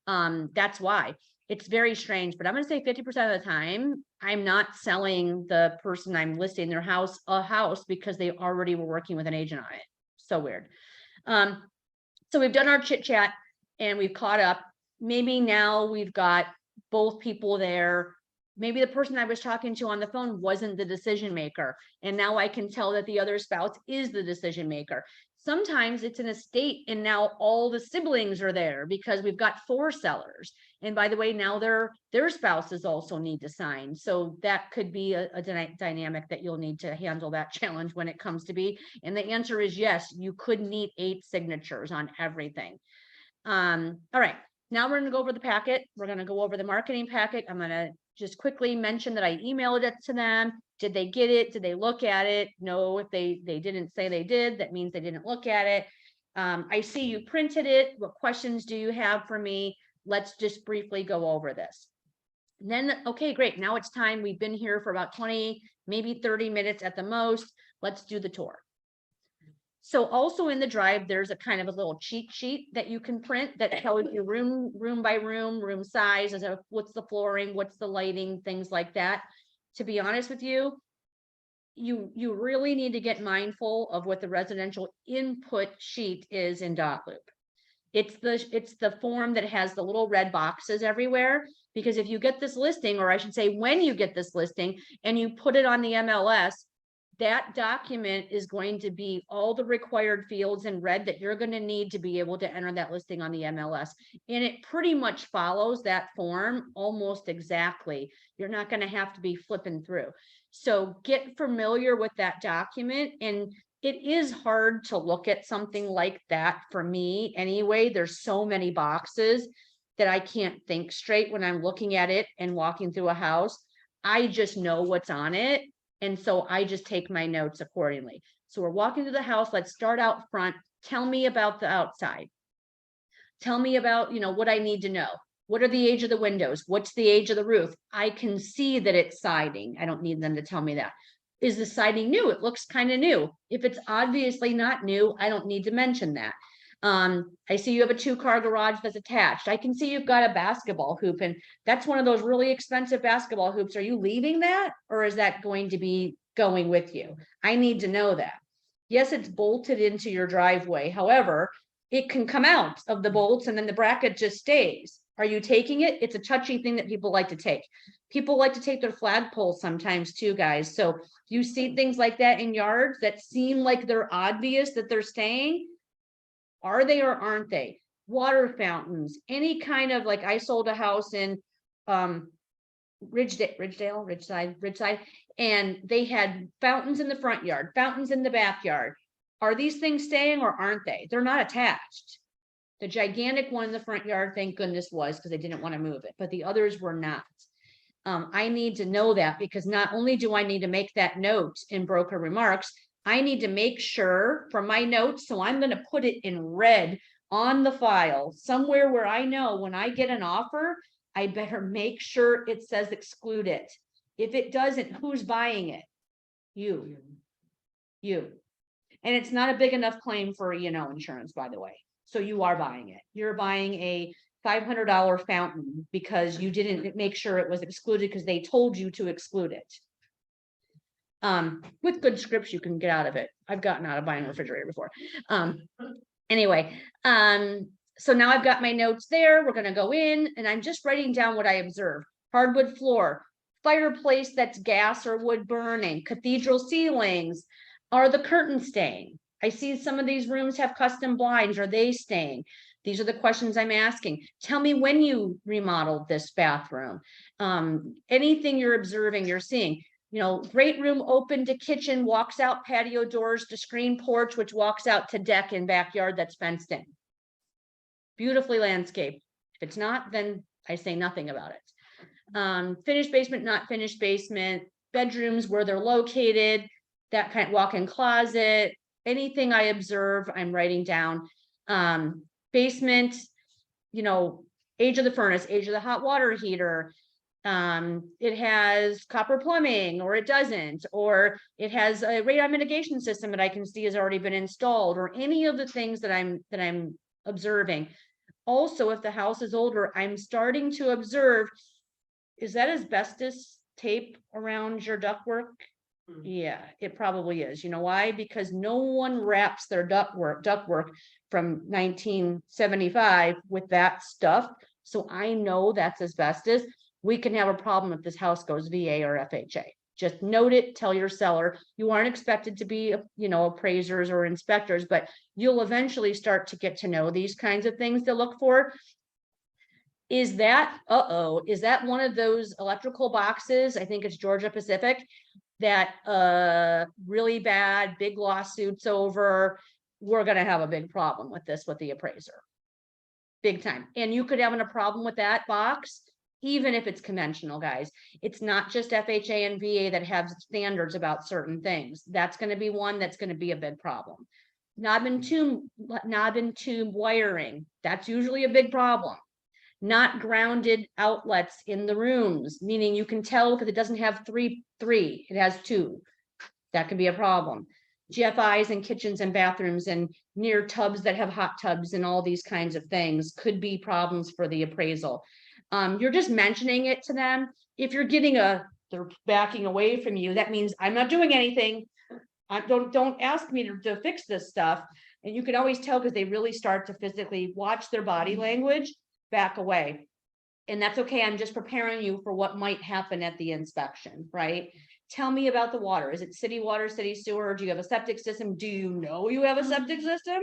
That's why. It's very strange, but I'm going to say 50% of the time, I'm not selling the person I'm listing their house a house because they already were working with an agent on it. So weird. So we've done our chit chat and we've caught up. Maybe now we've got both people there. Maybe the person I was talking to on the phone wasn't the decision maker. And now I can tell that the other spouse is the decision maker. Sometimes it's an estate and now all the siblings are there because we've got 4 sellers. And by the way, now their spouses also need to sign. So that could be a dynamic that you'll need to handle that challenge when it comes to be. And the answer is yes, you could need 8 signatures on everything. All right, now we're going to go over the packet. We're going to go over the marketing packet. I'm going to just quickly mention that I emailed it to them. Did they get it? Did they look at it? No, if they didn't say they did, that means they didn't look at it. I see you printed it. What questions do you have for me? Let's just briefly go over this. And then, okay, great. Now it's time. We've been here for about 20, maybe 30 minutes at the most. Let's do the tour. So also in the drive, there's a kind of a little cheat sheet that you can print that tells you room by room size, what's the flooring, what's the lighting, things like that. To be honest with you, you really need to get mindful of what the residential input sheet is in Dotloop. It's the form that has the little red boxes everywhere, because if you get this listing, or I should say, when you get this listing and you put it on the MLS, that document is going to be all the required fields in red that you're going to need to be able to enter that listing on the MLS. And it pretty much follows that form almost exactly. You're not going to have to be flipping through. So get familiar with that document. And it is hard to look at something like that for me anyway. There's so many boxes that I can't think straight when I'm looking at it and walking through a house. I just know what's on it. And so I just take my notes accordingly. So we're walking through the house. Let's start out front. Tell me about the outside. Tell me about, what I need to know. What are the age of the windows? What's the age of the roof? I can see that it's siding. I don't need them to tell me that. Is the siding new? It looks kind of new. If it's obviously not new, I don't need to mention that. I see you have a 2-car garage that's attached. I can see you've got a basketball hoop, and that's one of those really expensive basketball hoops. Are you leaving that, or is that going to be going with you? I need to know that. Yes, it's bolted into your driveway. However, it can come out of the bolts and then the bracket just stays. Are you taking it? It's a touchy thing that people like to take. People like to take their flagpoles sometimes too, guys. So you see things like that in yards that seem like they're obvious that they're staying. Are they or aren't they? Water fountains, any kind of, like, I sold a house in Ridgeside, and they had fountains in the front yard, fountains in the backyard. Are these things staying or aren't they? They're not attached. The gigantic one in the front yard, thank goodness, was, because they didn't want to move it, but the others were not. I need to know that, because not only do I need to make that note in broker remarks, I need to make sure from my notes, so I'm going to put it in red on the file somewhere where I know when I get an offer, I better make sure it says exclude it. If it doesn't, who's buying it? You. And it's not a big enough claim for, insurance, by the way. So you are buying it. You're buying a $500 fountain because you didn't make sure it was excluded because they told you to exclude it. With good scripts, you can get out of it. I've gotten out of buying a refrigerator before. Anyway, so now I've got my notes there. We're gonna go in and I'm just writing down what I observed. Hardwood floor, fireplace that's gas or wood burning, cathedral ceilings. Are the curtains staying? I see some of these rooms have custom blinds. Are they staying? These are the questions I'm asking. Tell me when you remodeled this bathroom. Anything you're observing, you're seeing. You know, great room open to kitchen, walks out patio doors to screen porch, which walks out to deck and backyard that's fenced in. Beautifully landscaped. If it's not, then I say nothing about it. Finished basement, not finished basement, bedrooms where they're located, that kind of walk-in closet, anything I observe, I'm writing down. Basement, you know, age of the furnace, age of the hot water heater. It has copper plumbing or it doesn't, or it has a radon mitigation system that I can see has already been installed, or any of the things that I'm observing. Also, if the house is older, I'm starting to observe, is that asbestos tape around your ductwork? Yeah, it probably is. You know why? Because no one wraps their ductwork from 1975 with that stuff. So I know that's asbestos. We can have a problem if this house goes VA or FHA. Just note it, tell your seller. You aren't expected to be, you know, appraisers or inspectors, but you'll eventually start to get to know these kinds of things to look for. Is that, is that one of those electrical boxes? I think it's Georgia Pacific, that really bad, big lawsuits over. We're gonna have a big problem with this with the appraiser. Big time. And you could have a problem with that box, even if it's conventional, guys. It's not just FHA and VA that have standards about certain things. That's going to be one that's going to be a big problem. Knob and tube wiring, that's usually a big problem. Not grounded outlets in the rooms, meaning you can tell because it doesn't have three, it has 2. That can be a problem. GFIs in kitchens and bathrooms and near tubs that have hot tubs and all these kinds of things could be problems for the appraisal. You're just mentioning it to them. If you're getting they're backing away from you, that means I'm not doing anything. Don't ask me to fix this stuff. And you can always tell because they really start to physically watch their body language, back away. And that's okay. I'm just preparing you for what might happen at the inspection, right? Tell me about the water. Is it city water, city sewer? Do you have a septic system? Do you know you have a septic system?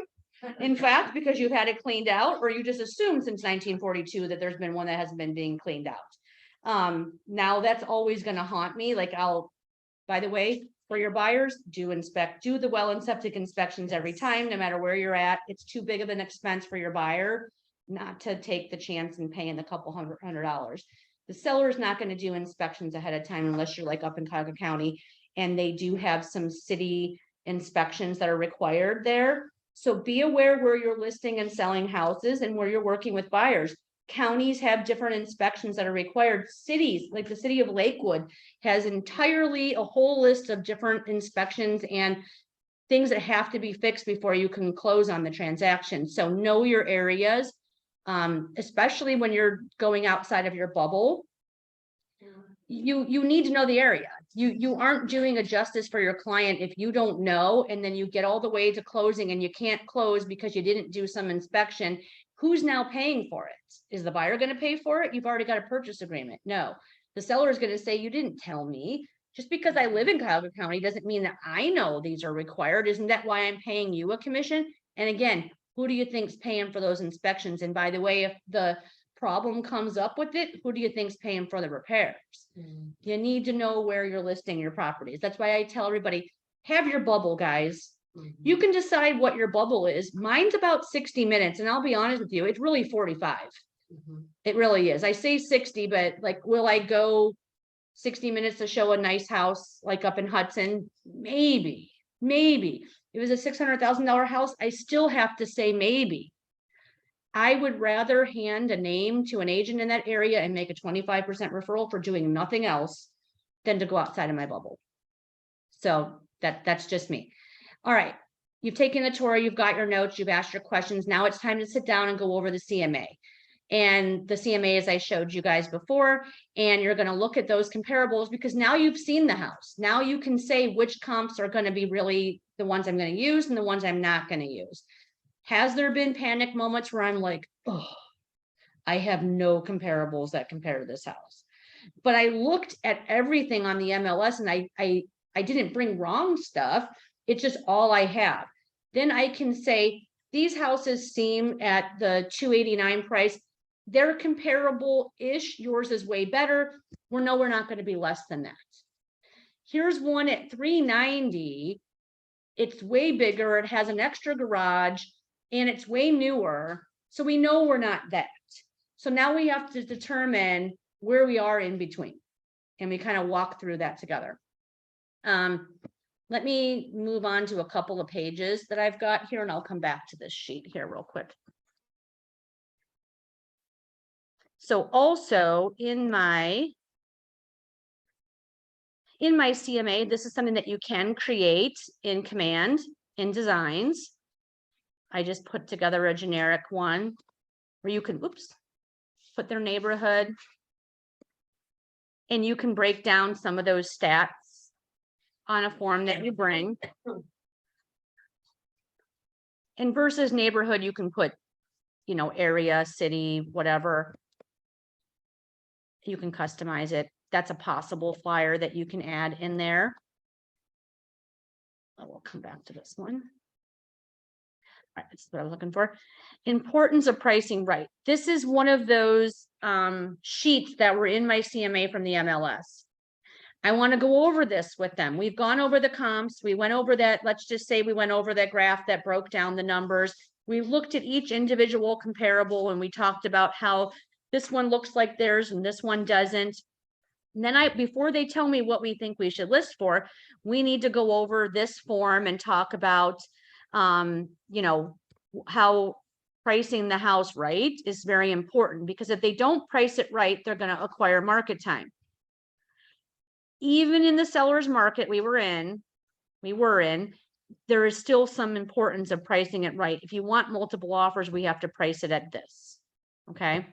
In fact, because you've had it cleaned out, or you just assume since 1942 that there's been one that hasn't been being cleaned out. Now that's always going to haunt me. Like by the way, for your buyers, do the well and septic inspections every time, no matter where you're at. It's too big of an expense for your buyer not to take the chance and paying a couple $100. The seller is not going to do inspections ahead of time unless you're like up in Cuyahoga County, and they do have some city inspections that are required there. So be aware where you're listing and selling houses and where you're working with buyers. Counties have different inspections that are required. Cities, like the city of Lakewood, has entirely a whole list of different inspections and things that have to be fixed before you can close on the transaction. So know your areas, especially when you're going outside of your bubble. You need to know the area. You aren't doing a justice for your client if you don't know, and then you get all the way to closing and you can't close because you didn't do some inspection. Who's now paying for it? Is the buyer going to pay for it? You've already got a purchase agreement. No, the seller is going to say, you didn't tell me. Just because I live in Cuyahoga County doesn't mean that I know these are required. Isn't that why I'm paying you a commission? And again, who do you think's paying for those inspections? And by the way, if the problem comes up with it, who do you think's paying for the repairs? You need to know where you're listing your properties. That's why I tell everybody, have your bubble, guys. You can decide what your bubble is. Mine's about 60 minutes, and I'll be honest with you, it's really 45. It really is. I say 60, but like, will I go 60 minutes to show a nice house like up in Hudson? Maybe. It was a $600,000 house. I still have to say maybe. I would rather hand a name to an agent in that area and make a 25% referral for doing nothing else than to go outside of my bubble. So that's just me. All right. You've taken the tour, you've got your notes, you've asked your questions. Now it's time to sit down and go over the CMA. and the CMA, as I showed you guys before, and you're gonna look at those comparables because now you've seen the house. Now you can say which comps are gonna be really the ones I'm gonna use and the ones I'm not gonna use. Has there been panic moments where I'm like, oh, I have no comparables that compare to this house? But I looked at everything on the MLS and I didn't bring wrong stuff. It's just all I have. Then I can say, these houses seem at the 289 price. They're comparable-ish. Yours is way better. We're not going to be less than that. Here's one at 390. It's way bigger. It has an extra garage and it's way newer. So we know we're not that. So now we have to determine where we are in between. And we kind of walk through that together. Let me move on to a couple of pages that I've got here, and I'll come back to this sheet here real quick. So also in my CMA, this is something that you can create in Command, in Designs. I just put together a generic one where you can, put their neighborhood. And you can break down some of those stats on a form that you bring. And versus neighborhood, you can put, you know, area, city, whatever. You can customize it. That's a possible flyer that you can add in there. I will come back to this one. All right, that's what I was looking for. Importance of pricing right. This is one of those sheets that were in my CMA from the MLS. I want to go over this with them. We've gone over the comps. We went over that. Let's just say we went over that graph that broke down the numbers. We looked at each individual comparable and we talked about how this one looks like theirs and this one doesn't. And then before they tell me what we think we should list for, we need to go over this form and talk about, you know, how pricing the house right is very important, because if they don't price it right, they're going to acquire market time. Even in the seller's market we were in, there is still some importance of pricing it right. If you want multiple offers, we have to price it at this. Okay.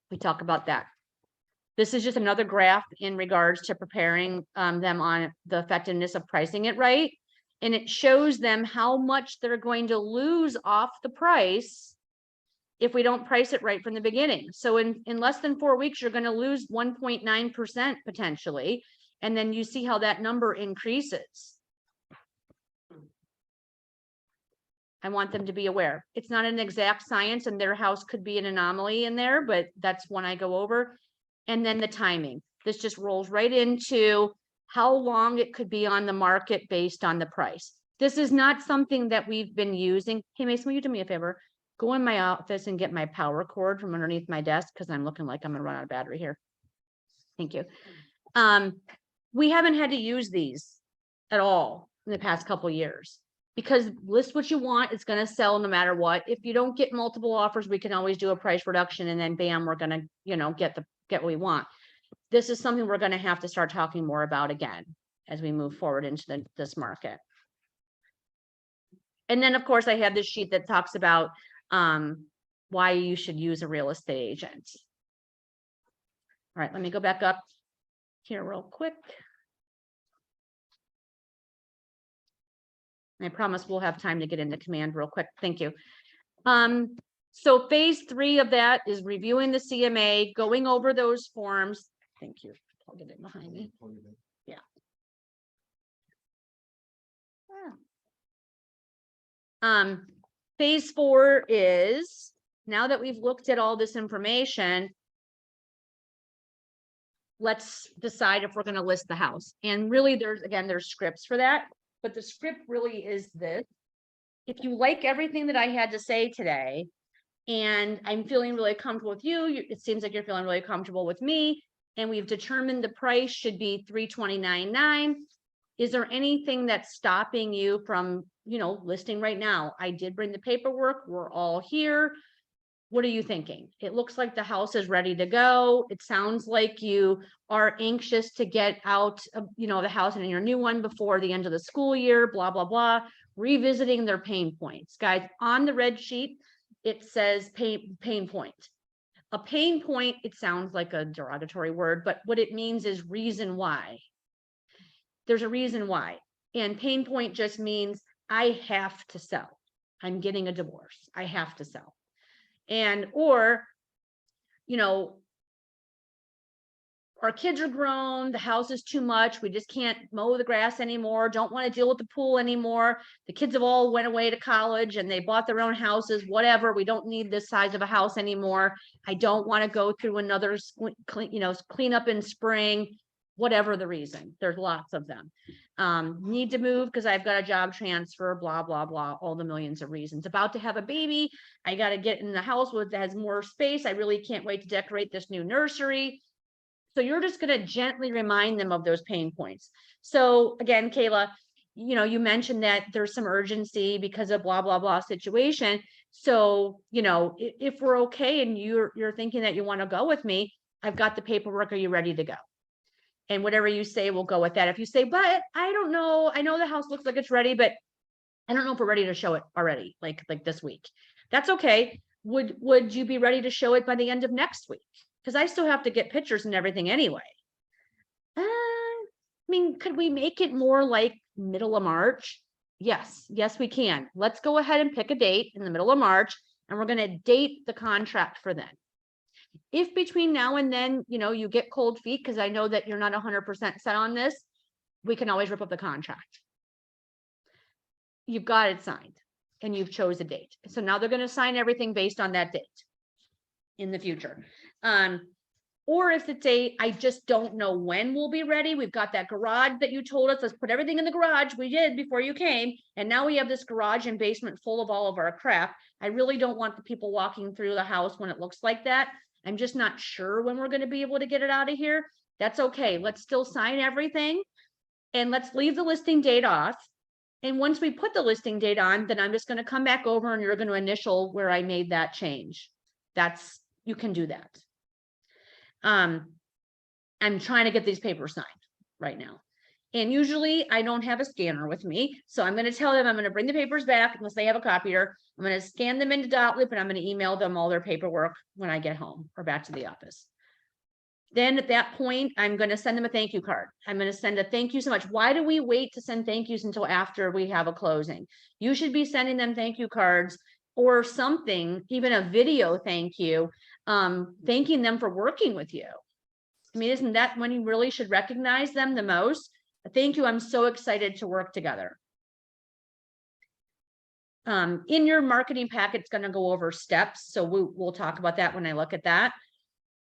We talk about that. This is just another graph in regards to preparing them on the effectiveness of pricing it right. And it shows them how much they're going to lose off the price if we don't price it right from the beginning. So in less than 4 weeks, you're going to lose 1.9% potentially. And then you see how that number increases. I want them to be aware. It's not an exact science and their house could be an anomaly in there, but that's one I go over. And then the timing. This just rolls right into how long it could be on the market based on the price. This is not something that we've been using. Hey, Mason, will you do me a favor? Go in my office and get my power cord from underneath my desk because I'm looking like I'm gonna run out of battery here. Thank you. We haven't had to use these at all in the past couple of years because list what you want. It's gonna sell no matter what. If you don't get multiple offers, we can always do a price reduction and then bam, we're gonna, you know, get what we want. This is something we're going to have to start talking more about again as we move forward into this market. And then, of course, I have this sheet that talks about why you should use a real estate agent. All right, let me go back up here real quick. I promise we'll have time to get into Command real quick. Thank you. So phase 3 of that is reviewing the CMA, going over those forms. Thank you. I'll get it behind me. Yeah. Phase 4 is, now that we've looked at all this information, let's decide if we're going to list the house. And really there's scripts for that, but the script really is this. If you like everything that I had to say today, and I'm feeling really comfortable with you, it seems like you're feeling really comfortable with me, and we've determined the price should be $329.9. Is there anything that's stopping you from, you know, listing right now? I did bring the paperwork. We're all here. What are you thinking? It looks like the house is ready to go. It sounds like you are anxious to get out of, you know, the house and in your new one before the end of the school year, blah, blah, blah. Revisiting their pain points. Guys, on the red sheet, it says pain point. A pain point, it sounds like a derogatory word, but what it means is reason why. There's a reason why. And pain point just means I have to sell. I'm getting a divorce. I have to sell. And, or, you know, our kids are grown, the house is too much, we just can't mow the grass anymore, don't want to deal with the pool anymore. The kids have all went away to college and they bought their own houses, whatever. We don't need this size of a house anymore. I don't want to go through another clean up in spring, whatever the reason. There's lots of them. Need to move because I've got a job transfer, blah, blah, blah, all the millions of reasons. About to have a baby. I got to get in the house that has more space. I really can't wait to decorate this new nursery. So you're just going to gently remind them of those pain points. So again, Kayla, you know, you mentioned that there's some urgency because of blah, blah, blah situation. So, you know, if we're okay and you're thinking that you want to go with me, I've got the paperwork. Are you ready to go? And whatever you say, we'll go with that. If you say, but I don't know, I know the house looks like it's ready, but I don't know if we're ready to show it already, like this week. That's okay. Would you be ready to show it by the end of next week? Because I still have to get pictures and everything anyway. I mean, could we make it more like middle of March? Yes, we can. Let's go ahead and pick a date in the middle of March, and we're going to date the contract for then. If between now and then, you know, you get cold feet, because I know that you're not 100% set on this, we can always rip up the contract. You've got it signed and you've chose a date. So now they're going to sign everything based on that date in the future. Or if it's I just don't know when we'll be ready. We've got that garage that you told us, let's put everything in the garage. We did before you came. And now we have this garage and basement full of all of our crap. I really don't want the people walking through the house when it looks like that. I'm just not sure when we're going to be able to get it out of here. That's okay. Let's still sign everything and let's leave the listing date off. And once we put the listing date on, then I'm just going to come back over and you're going to initial where I made that change. You can do that. I'm trying to get these papers signed right now. And usually I don't have a scanner with me. So I'm going to tell them I'm going to bring the papers back unless they have a copier. I'm going to scan them into Dotloop and I'm going to email them all their paperwork when I get home or back to the office. Then at that point, I'm going to send them a thank you card. I'm going to send a thank you so much. Why do we wait to send thank yous until after we have a closing? You should be sending them thank you cards or something, even a video thank you, thanking them for working with you. I mean, isn't that when you really should recognize them the most? Thank you. I'm so excited to work together. In your marketing packet, it's going to go over steps. So we'll talk about that when I look at that.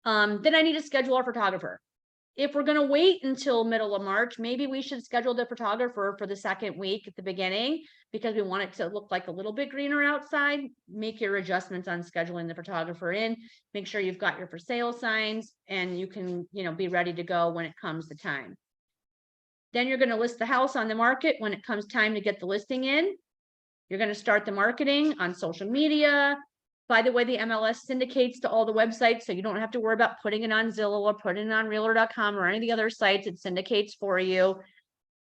Then I need to schedule our photographer. If we're going to wait until middle of March, maybe we should schedule the photographer for the second week at the beginning because we want it to look like a little bit greener outside. Make your adjustments on scheduling the photographer in. Make sure you've got your for sale signs and you can, you know, be ready to go when it comes to time. Then you're going to list the house on the market when it comes time to get the listing in. You're going to start the marketing on social media. By the way, the MLS syndicates to all the websites, so you don't have to worry about putting it on Zillow or putting it on Realtor.com or any of the other sites. It syndicates for you.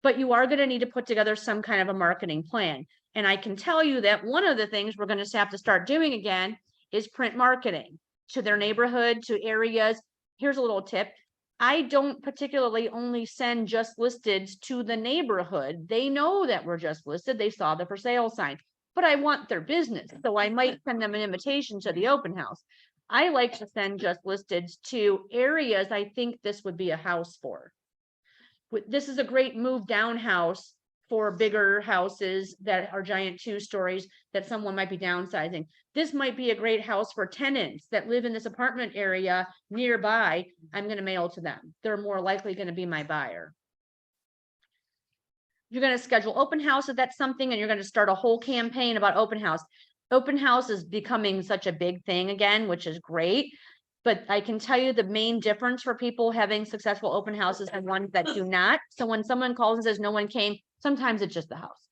But you are going to need to put together some kind of a marketing plan. And I can tell you that one of the things we're going to have to start doing again is print marketing to their neighborhood, to areas. Here's a little tip. I don't particularly only send just listed to the neighborhood. They know that we're just listed. They saw the for sale sign. But I want their business. So I might send them an invitation to the open house. I like to send just listed to areas I think this would be a house for. This is a great move down house for bigger houses that are giant 2-stories that someone might be downsizing. This might be a great house for tenants that live in this apartment area nearby. I'm going to mail to them. They're more likely going to be my buyer. You're going to schedule open house if that's something, and you're going to start a whole campaign about open house. Open house is becoming such a big thing again, which is great. But I can tell you the main difference for people having successful open houses and ones that do not. So when someone calls and says no one came, sometimes it's just the house.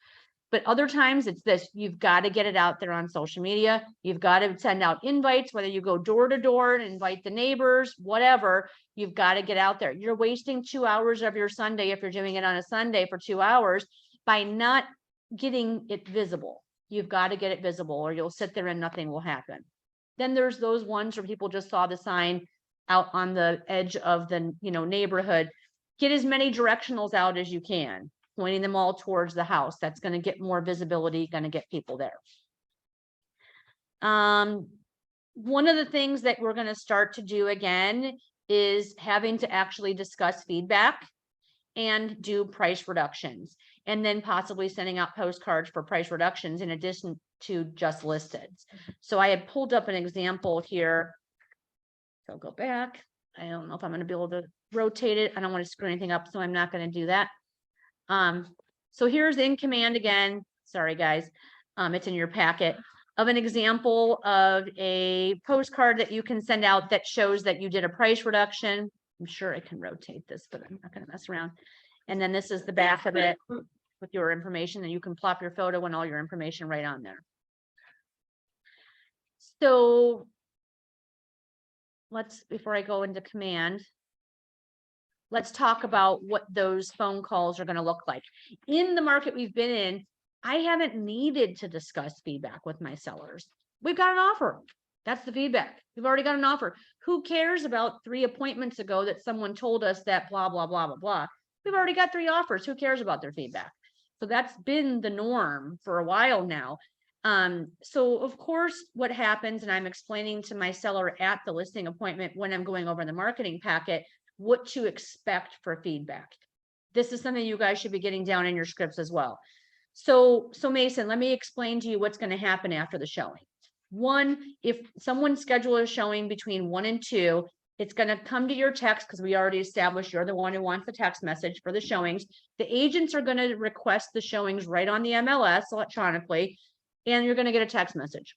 But other times it's this, you've got to get it out there on social media. You've got to send out invites, whether you go door to door and invite the neighbors, whatever, you've got to get out there. You're wasting 2 hours of your Sunday if you're doing it on a Sunday for 2 hours by not getting it visible. You've got to get it visible or you'll sit there and nothing will happen. Then there's those ones where people just saw the sign out on the edge of the, neighborhood. Get as many directionals out as you can, pointing them all towards the house. That's going to get more visibility, going to get people there. One of the things that we're going to start to do again is having to actually discuss feedback and do price reductions, and then possibly sending out postcards for price reductions in addition to just listed. So I had pulled up an example here. So I'll go back. I don't know if I'm going to be able to rotate it. I don't want to screw anything up, so I'm not going to do that. So here's in command again. Sorry, guys. It's in your packet of an example of a postcard that you can send out that shows that you did a price reduction. I'm sure I can rotate this, but I'm not going to mess around. And then this is the back of it with your information, and you can plop your photo and all your information right on there. So before I go into command, let's talk about what those phone calls are going to look like. In the market we've been in, I haven't needed to discuss feedback with my sellers. We've got an offer. That's the feedback. We've already got an offer. Who cares about 3 appointments ago that someone told us that blah, blah, blah, blah, blah. We've already got 3 offers. Who cares about their feedback? So that's been the norm for a while now. So of course, what happens, and I'm explaining to my seller at the listing appointment when I'm going over the marketing packet, what to expect for feedback. This is something you guys should be getting down in your scripts as well. So Mason, let me explain to you what's going to happen after the showing. 1, if someone schedules a showing between 1 and 2, it's going to come to your text because we already established you're the one who wants the text message for the showings. The agents are going to request the showings right on the MLS electronically, and you're going to get a text message.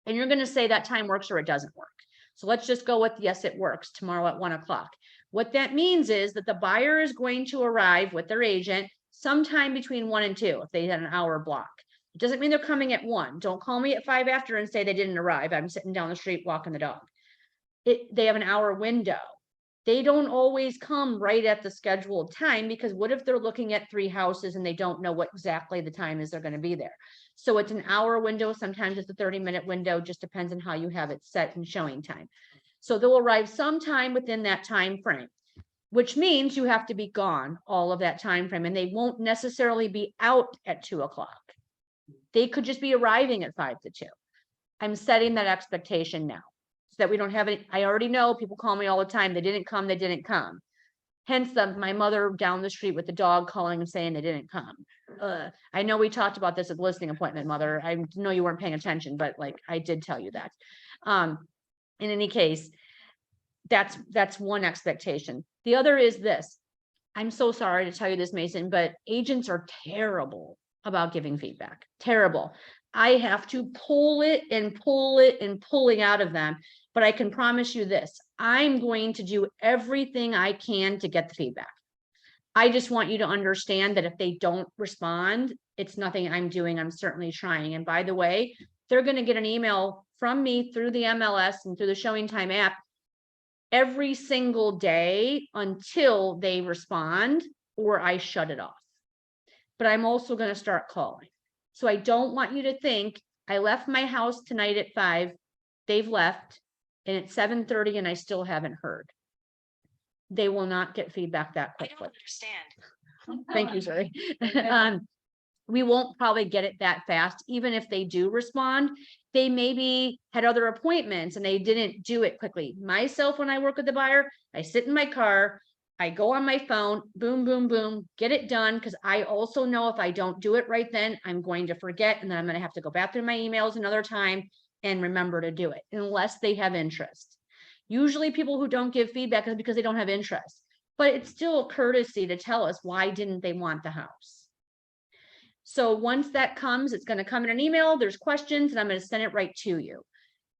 And you're going to say that time works or it doesn't work. So let's just go with yes, it works tomorrow at 1 o'clock. What that means is that the buyer is going to arrive with their agent sometime between 1 and 2 if they had an hour block. It doesn't mean they're coming at 1. Don't call me at 5 after and say they didn't arrive. I'm sitting down the street walking the dog. They have an hour window. They don't always come right at the scheduled time, because what if they're looking at 3 houses and they don't know what exactly the time is they're going to be there. So it's an hour window. Sometimes it's a 30-minute window, just depends on how you have it set in showing time. So they'll arrive sometime within that time frame, which means you have to be gone all of that time frame, and they won't necessarily be out at 2 o'clock. They could just be arriving at 5 to 2. I'm setting that expectation now so that we don't have any. I already know people call me all the time. They didn't come. They didn't come. Hence my mother down the street with the dog calling and saying they didn't come. I know we talked about this at the listing appointment, mother. I know you weren't paying attention, but like I did tell you that. In any case, that's one expectation. The other is this. I'm so sorry to tell you this, Mason, but agents are terrible about giving feedback. Terrible. I have to pull it and pulling out of them. But I can promise you this, I'm going to do everything I can to get the feedback. I just want you to understand that if they don't respond, it's nothing I'm doing. I'm certainly trying. And by the way, they're going to get an email from me through the MLS and through the Showing Time app every single day until they respond or I shut it off. But I'm also going to start calling. So I don't want you to think I left my house tonight at 5, they've left, and it's 7:30 and I still haven't heard. They will not get feedback that quickly. I don't understand. Thank you, Sherry. We won't probably get it that fast. Even if they do respond, they maybe had other appointments and they didn't do it quickly. Myself, when I work with the buyer, I sit in my car, I go on my phone, boom, boom, boom, get it done. Because I also know if I don't do it right then, I'm going to forget. And then I'm going to have to go back through my emails another time and remember to do it unless they have interest. Usually people who don't give feedback is because they don't have interest. But it's still a courtesy to tell us why didn't they want the house. So once that comes, it's going to come in an email. There's questions and I'm going to send it right to you.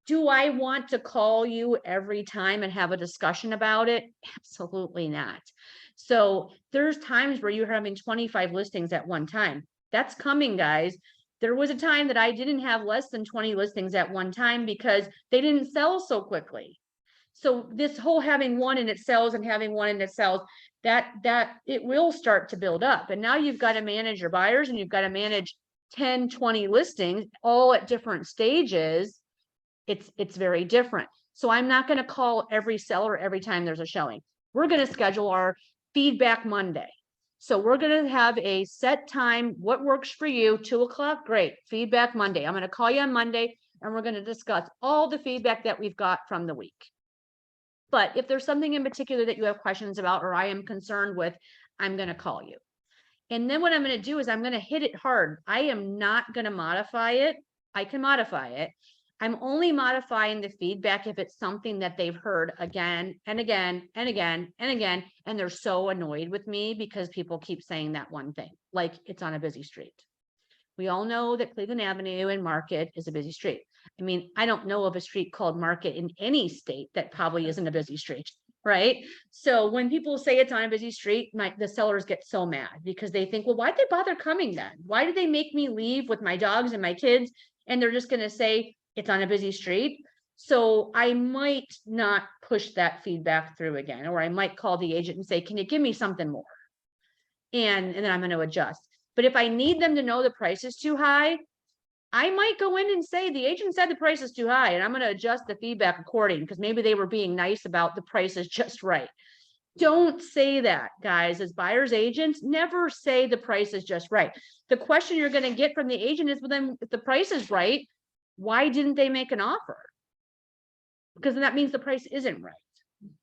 Do I want to call you every time and have a discussion about it? Absolutely not. So there's times where you're having 25 listings at one time. That's coming, guys. There was a time that I didn't have less than 20 listings at one time because they didn't sell so quickly. So this whole having one and it sells and having one and it sells, that it will start to build up. And now you've got to manage your buyers and you've got to manage 10, 20 listings, all at different stages, it's very different. So I'm not going to call every seller every time there's a showing. We're going to schedule our feedback Monday. So we're going to have a set time. What works for you? 2 o'clock. Great. Feedback Monday. I'm going to call you on Monday and we're going to discuss all the feedback that we've got from the week. But if there's something in particular that you have questions about, or I am concerned with, I'm going to call you. And then what I'm going to do is I'm going to hit it hard. I am not going to modify it. I can modify it. I'm only modifying the feedback if it's something that they've heard again and again and again and again, and they're so annoyed with me because people keep saying that one thing, like it's on a busy street. We all know that Cleveland Avenue and Market is a busy street. I mean, I don't know of a street called Market in any state that probably isn't a busy street, right? So when people say it's on a busy street, the sellers get so mad because they think, well, why'd they bother coming then? Why did they make me leave with my dogs and my kids? And they're just going to say, it's on a busy street. So I might not push that feedback through again, or I might call the agent and say, can you give me something more? And then I'm going to adjust. But if I need them to know the price is too high, I might go in and say, the agent said the price is too high, and I'm going to adjust the feedback according, because maybe they were being nice about the price is just right. Don't say that, guys. As buyer's agents, never say the price is just right. The question you're going to get from the agent is, well, then if the price is right, why didn't they make an offer? Because then that means the price isn't right.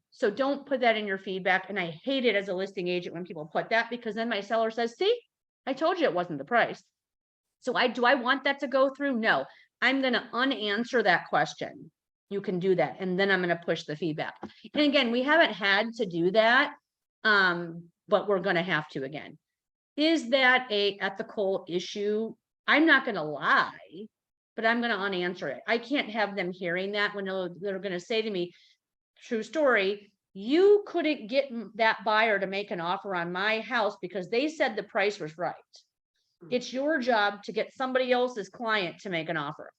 So don't put that in your feedback. And I hate it as a listing agent when people put that, because then my seller says, see, I told you it wasn't the price. So do I want that to go through? No, I'm going to unanswer that question. You can do that. And then I'm going to push the feedback. And again, we haven't had to do that, but we're going to have to again. Is that a ethical issue? I'm not going to lie, but I'm going to unanswer it. I can't have them hearing that when they're going to say to me, true story, you couldn't get that buyer to make an offer on my house because they said the price was right. It's your job to get somebody else's client to make an offer.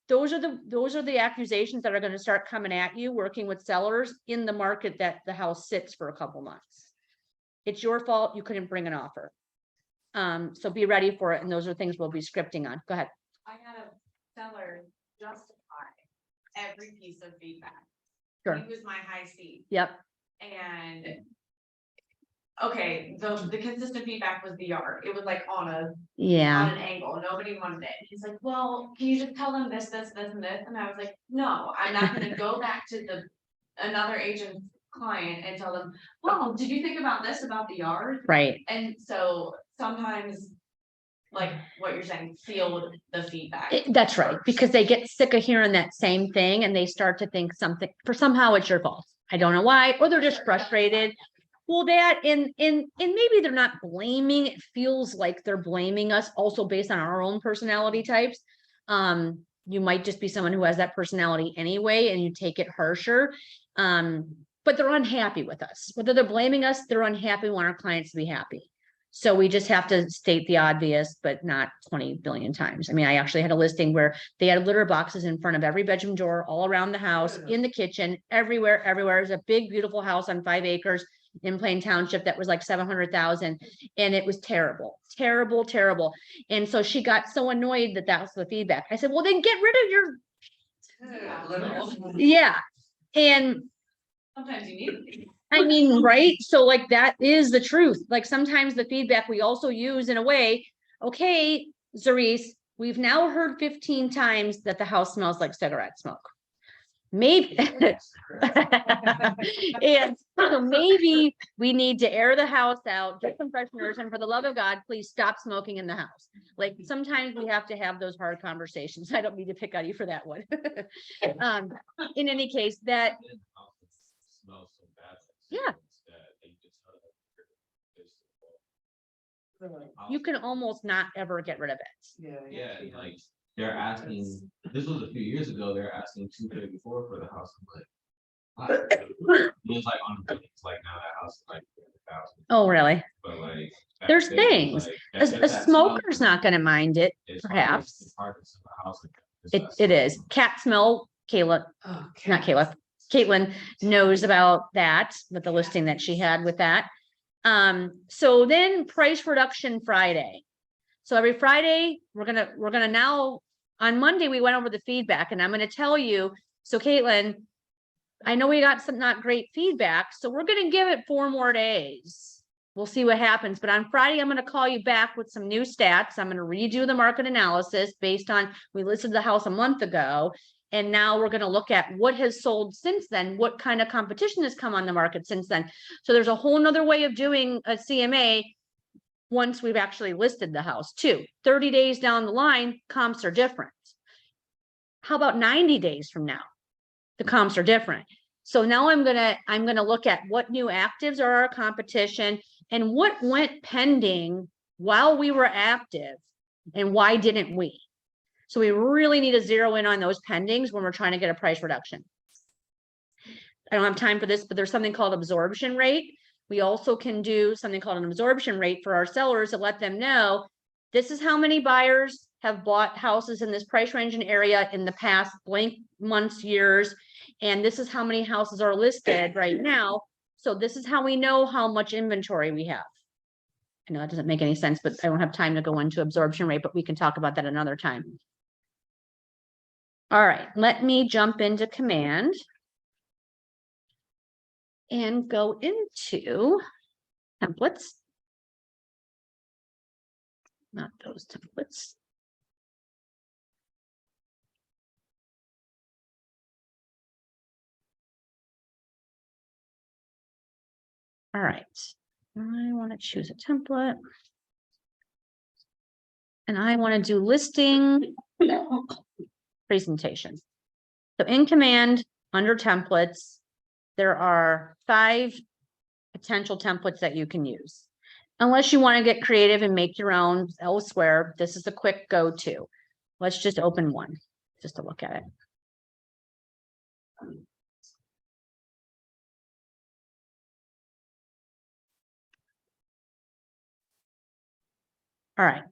Those are the accusations that are going to start coming at you working with sellers in the market that the house sits for a couple months. It's your fault you couldn't bring an offer. So be ready for it. And those are things we'll be scripting on. Go ahead. I had a seller justify every piece of feedback. Sure. He was my high C. Yep. And okay, the consistent feedback was the yard. It was like on Yeah. an angle. Nobody wanted it. He's like, well, can you just tell them this, this, this, and this? And I was like, no, I'm not gonna go back to another agent's client and tell them, well, did you think about this about the yard? Right. And so sometimes, like what you're saying, field the feedback. That's right. first. Because they get sick of hearing that same thing and they start to think somehow it's your fault. I don't know why, or they're just frustrated. Well, that and maybe they're not blaming. It feels like they're blaming us also based on our own personality types. You might just be someone who has that personality anyway, and you take it harsher. But they're unhappy with us. Whether they're blaming us, they're unhappy. We want our clients to be happy. So we just have to state the obvious, but not 20 billion times. I mean, I actually had a listing where they had litter boxes in front of every bedroom door, all around the house, in the kitchen, everywhere. It's a big, beautiful house on 5 acres. In Plain Township that was like 700,000, and it was terrible. And so she got so annoyed that was the feedback. I said, well, then get rid of your, yeah. And Sometimes you need. I mean, right? So like, that is the truth. Like sometimes the feedback we also use in a way, okay, Zarice, we've now heard 15 times that the house smells like cigarette smoke. Maybe, and maybe we need to air the house out, get some fresheners, and for the love of God, please stop smoking in the house. Like sometimes we have to have those hard conversations. I don't need to pick on you for that one. In any case, that Smells so bad. Yeah. you can almost not ever get rid of it. Yeah, like they're asking, this was a few years ago, they're asking 234 for the house. I'm like, it was like on, it's like now that house is like 1,000. Oh, really? But like, back There's then, it was things. like, A that smoker's smell, not going to mind it. it's perhaps. It's hard to smell the house again. It's It that is. smell. Cat smell, Kayla, not Kayla, Caitlin knows about that with the listing that she had with that. So then price reduction Friday. So every Friday, we're gonna now, on Monday, we went over the feedback and I'm gonna tell you, so Caitlin, I know we got some not great feedback, so we're gonna give it 4 more days. We'll see what happens, but on Friday, I'm gonna call you back with some new stats. I'm gonna redo the market analysis based on, we listed the house a month ago. And now we're gonna look at what has sold since then, what kind of competition has come on the market since then. So there's a whole nother way of doing a CMA once we've actually listed the house too. 30 days down the line, comps are different. How about 90 days from now? The comps are different. So now I'm gonna look at what new actives are our competition and what went pending while we were active and why didn't we? So we really need to zero in on those pendings when we're trying to get a price reduction. I don't have time for this, but there's something called absorption rate. We also can do something called an absorption rate for our sellers to let them know, this is how many buyers have bought houses in this price range and area in the past blank months, years, and this is how many houses are listed right now. So this is how we know how much inventory we have. I know that doesn't make any sense, but I don't have time to go into absorption rate, but we can talk about that another time. All right, let me jump into command and go into templates. Not those templates. All right, I want to choose a template. And I want to do listing presentation. So in command, under templates, there are 5 potential templates that you can use. Unless you want to get creative and make your own elsewhere, this is a quick go-to. Let's just open one just to look at it. All right.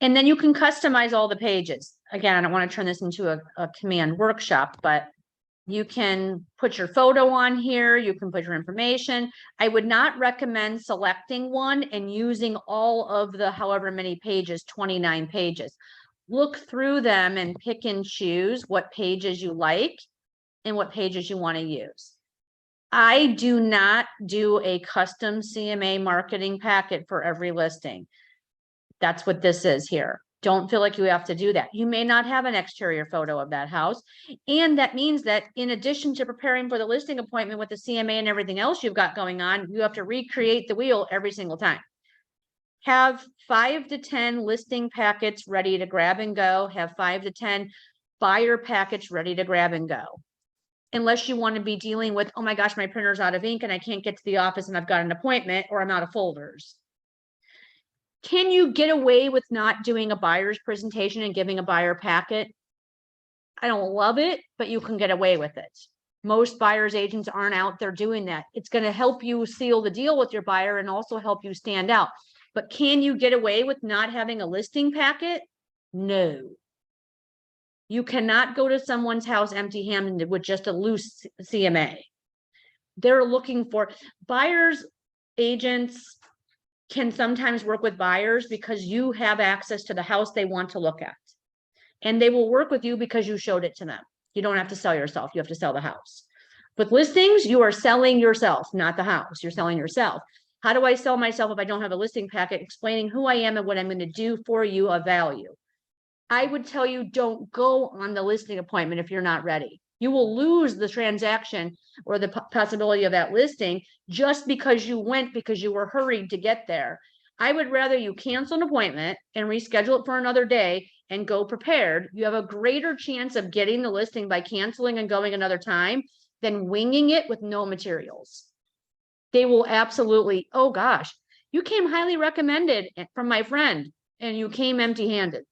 And then you can customize all the pages. Again, I don't want to turn this into a command workshop, but you can put your photo on here. You can put your information. I would not recommend selecting one and using all of the however many pages, 29 pages. Look through them and pick and choose what pages you like and what pages you want to use. I do not do a custom CMA marketing packet for every listing. That's what this is here. Don't feel like you have to do that. You may not have an exterior photo of that house. And that means that in addition to preparing for the listing appointment with the CMA and everything else you've got going on, you have to recreate the wheel every single time. Have 5 to 10 listing packets ready to grab and go. Have 5 to 10 buyer packets ready to grab and go. Unless you want to be dealing with, oh my gosh, my printer's out of ink and I can't get to the office and I've got an appointment or I'm out of folders. Can you get away with not doing a buyer's presentation and giving a buyer packet? I don't love it, but you can get away with it. Most buyer's agents aren't out there doing that. It's going to help you seal the deal with your buyer and also help you stand out. But can you get away with not having a listing packet? No. You cannot go to someone's house empty-handed with just a loose CMA. They're looking for buyers, agents can sometimes work with buyers because you have access to the house they want to look at. And they will work with you because you showed it to them. You don't have to sell yourself, you have to sell the house. With listings, you are selling yourself, not the house. You're selling yourself. How do I sell myself if I don't have a listing packet explaining who I am and what I'm going to do for you of value? I would tell you, don't go on the listing appointment if you're not ready. You will lose the transaction or the possibility of that listing just because you went because you were hurried to get there. I would rather you cancel an appointment and reschedule it for another day and go prepared. You have a greater chance of getting the listing by canceling and going another time than winging it with no materials. They will absolutely, oh gosh, you came highly recommended from my friend and you came empty-handed.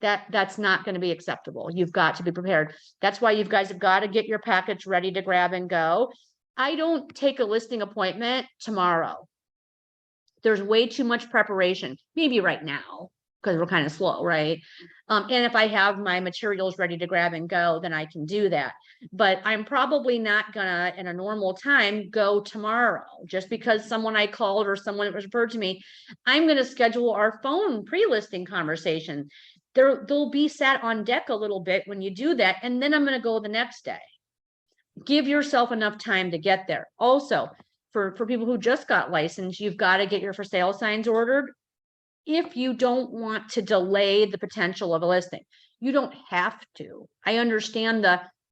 That's not going to be acceptable. You've got to be prepared. That's why you guys have got to get your package ready to grab and go. I don't take a listing appointment tomorrow. There's way too much preparation. Maybe right now, because we're kind of slow, right? And if I have my materials ready to grab and go, then I can do that. But I'm probably not gonna, in a normal time, go tomorrow, just because someone I called or someone was referred to me. I'm gonna schedule our phone pre-listing conversation. They'll be sat on deck a little bit when you do that, and then I'm gonna go the next day. Give yourself enough time to get there. Also, for people who just got licensed, you've got to get your for sale signs ordered. If you don't want to delay the potential of a listing, you don't have to. I understand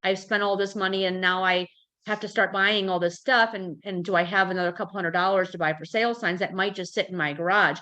I've spent all this money and now I have to start buying all this stuff. And do I have another couple $100s to buy for sale signs that might just sit in my garage?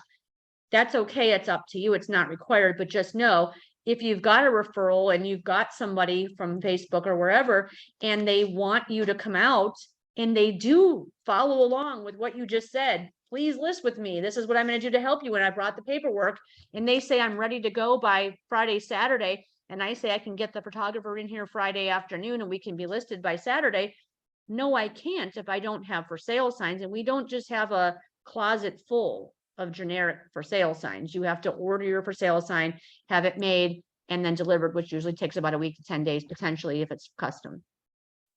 That's okay. It's up to you. It's not required, but just know if you've got a referral and you've got somebody from Facebook or wherever, and they want you to come out and they do follow along with what you just said, please list with me. This is what I'm going to do to help you. When I brought the paperwork and they say I'm ready to go by Friday, Saturday, and I say I can get the photographer in here Friday afternoon and we can be listed by Saturday. No, I can't if I don't have for sale signs, and we don't just have a closet full of generic for sale signs. You have to order your for sale sign, have it made, and then delivered, which usually takes about a week to 10 days, potentially, if it's custom.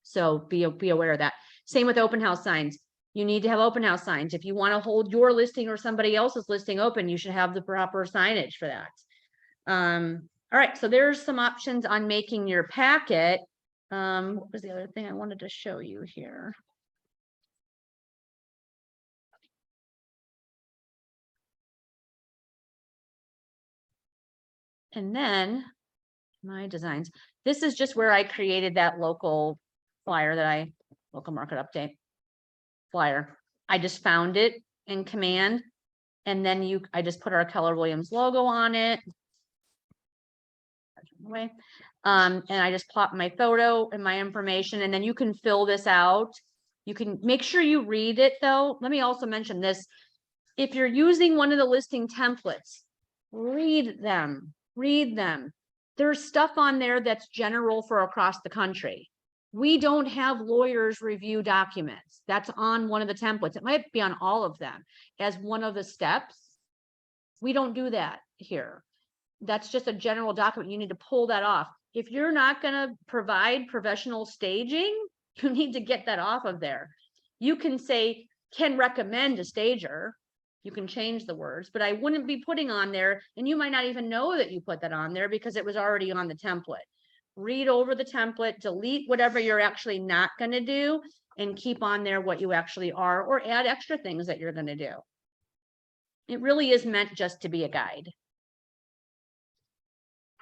So be aware of that. Same with open house signs. You need to have open house signs. If you want to hold your listing or somebody else's listing open, you should have the proper signage for that. All right, so there's some options on making your packet. What was the other thing I wanted to show you here? And then my designs. This is just where I created that local flyer local market update flyer. I just found it in Command, and then I just put our Keller Williams logo on it. And I just plot my photo and my information, and then you can fill this out. You can make sure you read it though. Let me also mention this. If you're using one of the listing templates, read them. There's stuff on there that's general for across the country. We don't have lawyers review documents. That's on one of the templates. It might be on all of them as one of the steps. We don't do that here. That's just a general document. You need to pull that off. If you're not going to provide professional staging, you need to get that off of there. You can say, can recommend a stager. You can change the words, but I wouldn't be putting on there, and you might not even know that you put that on there because it was already on the template. Read over the template, delete whatever you're actually not going to do, and keep on there what you actually are, or add extra things that you're going to do. It really is meant just to be a guide.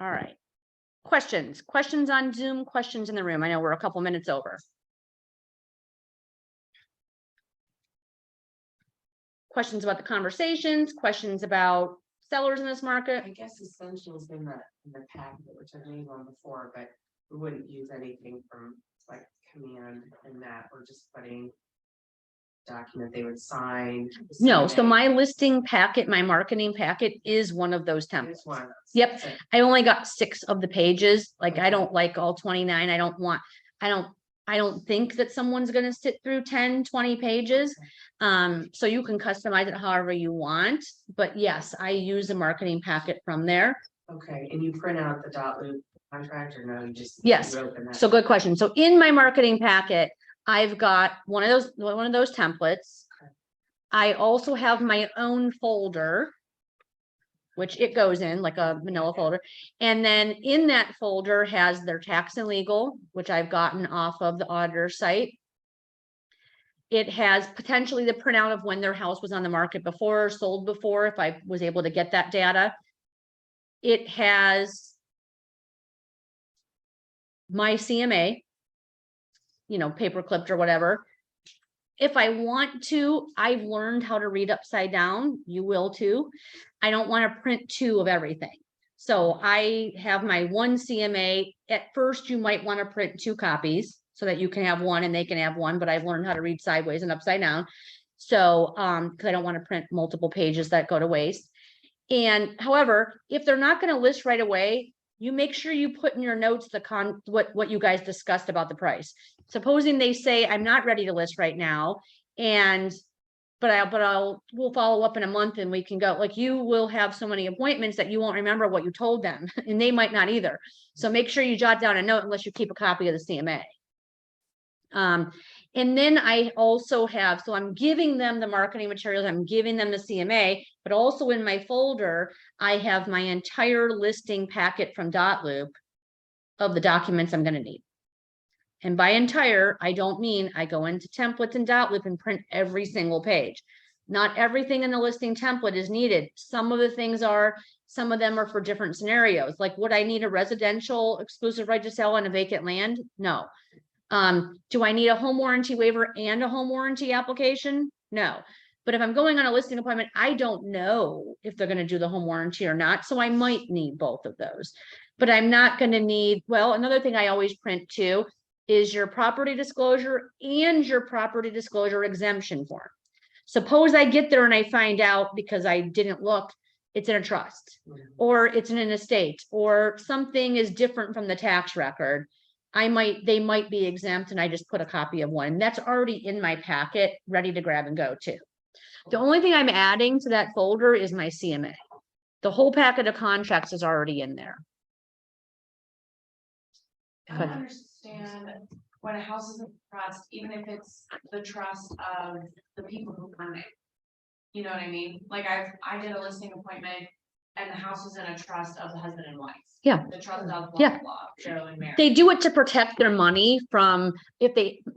All right. Questions on Zoom, questions in the room. I know we're a couple minutes over. Questions about the conversations, questions about sellers in this market. I guess essentials in the packet, which I've made one before, but we wouldn't use anything from like Command and that, or just putting document they would sign. No, so my listing packet, my marketing packet is one of those templates. This one. Yep. So- I only got 6 of the pages. Like I don't like all 29. I don't think that someone's going to sit through 10, 20 pages. So you can customize it however you want, but yes, I use a marketing packet from there. Okay, and you print out the dot loop contract, or no, you just? Yes. you open that? So good question. So in my marketing packet, I've got one of those templates. I also have my own folder, which it goes in like a manila folder. And then in that folder has their tax and legal, which I've gotten off of the auditor site. It has potentially the printout of when their house was on the market before or sold before, if I was able to get that data. It has my CMA, paper clipped or whatever. If I want to, I've learned how to read upside down. You will too. I don't want to print 2 of everything. So I have my one CMA. At first, you might want to print 2 copies so that you can have one and they can have one, but I've learned how to read sideways and upside down. So, because I don't want to print multiple pages that go to waste. And however, if they're not going to list right away, you make sure you put in your notes what you guys discussed about the price. Supposing they say, I'm not ready to list right now, and we'll follow up in a month and we can go, like, you will have so many appointments that you won't remember what you told them, and they might not either. So make sure you jot down a note unless you keep a copy of the CMA. And then I also have, so I'm giving them the marketing materials, I'm giving them the CMA, but also in my folder, I have my entire listing packet from Dotloop of the documents I'm gonna need. And by entire, I don't mean I go into templates and Dotloop and print every single page. Not everything in the listing template is needed. Some of the things are, some of them are for different scenarios. Like, would I need a residential exclusive right to sell on a vacant land? No. Do I need a home warranty waiver and a home warranty application? No. But if I'm going on a listing appointment, I don't know if they're going to do the home warranty or not. So I might need both of those. But I'm not going to need, well, another thing I always print too is your property disclosure and your property disclosure exemption form. Suppose I get there and I find out, because I didn't look, it's in a trust, or it's in an estate, or something is different from the tax record. They might be exempt, and I just put a copy of one. That's already in my packet, ready to grab and go too. The only thing I'm adding to that folder is my CMA. The whole packet of contracts is already in there. I don't understand when a house is a trust, even if it's the trust of the people who own it. You know what I mean? Like I did a listing appointment and the house was in a trust of the husband and wife. Yeah. The trust of blah, Yeah. blah, blah, Joe and Mary. They do it to protect their money from,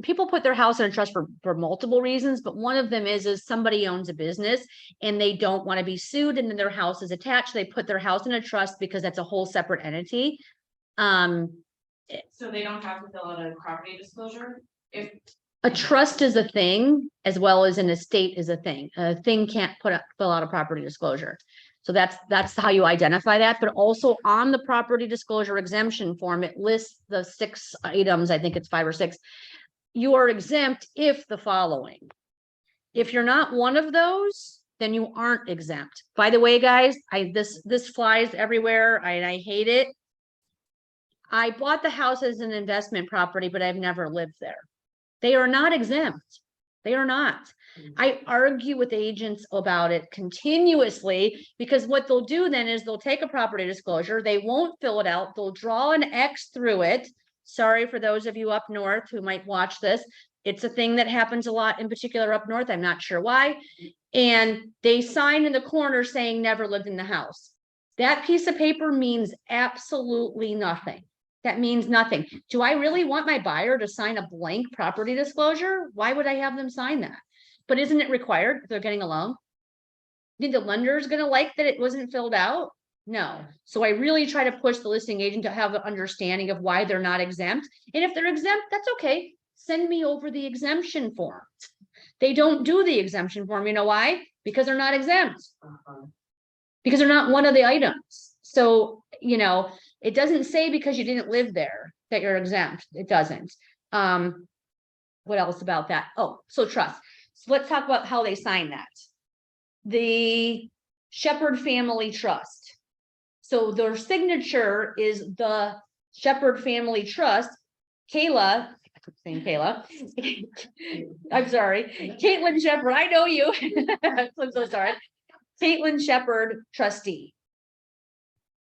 people put their house in a trust for multiple reasons, but one of them is somebody owns a business and they don't want to be sued and then their house is attached. They put their house in a trust because that's a whole separate entity. So they don't have to fill out a property disclosure if. A trust is a thing as well as an estate is a thing. A thing can't fill out a property disclosure. So that's how you identify that. But also on the property disclosure exemption form, it lists the 6 items. I think it's 5 or 6. You are exempt if the following. If you're not one of those, then you aren't exempt. By the way, guys, this flies everywhere. I hate it. I bought the house as an investment property, but I've never lived there. They are not exempt. They are not. I argue with agents about it continuously because what they'll do then is they'll take a property disclosure. They won't fill it out. They'll draw an X through it. Sorry for those of you up north who might watch this. It's a thing that happens a lot, in particular up north. I'm not sure why. And they sign in the corner saying never lived in the house. That piece of paper means absolutely nothing. That means nothing. Do I really want my buyer to sign a blank property disclosure? Why would I have them sign that? But isn't it required if they're getting a loan? Think the lender is going to like that it wasn't filled out? No. So I really try to push the listing agent to have an understanding of why they're not exempt. And if they're exempt, that's okay. Send me over the exemption form. They don't do the exemption form. You know why? Because they're not exempt. Because they're not one of the items. So, you know, it doesn't say because you didn't live there that you're exempt. It doesn't. What else about that? Oh, so trust. So let's talk about how they sign that. The Shepherd Family Trust. So their signature is the Shepherd Family Trust. Kayla, I keep saying Kayla. I'm sorry. Caitlin Shepherd, I know you. I'm so sorry. Caitlin Shepherd, trustee.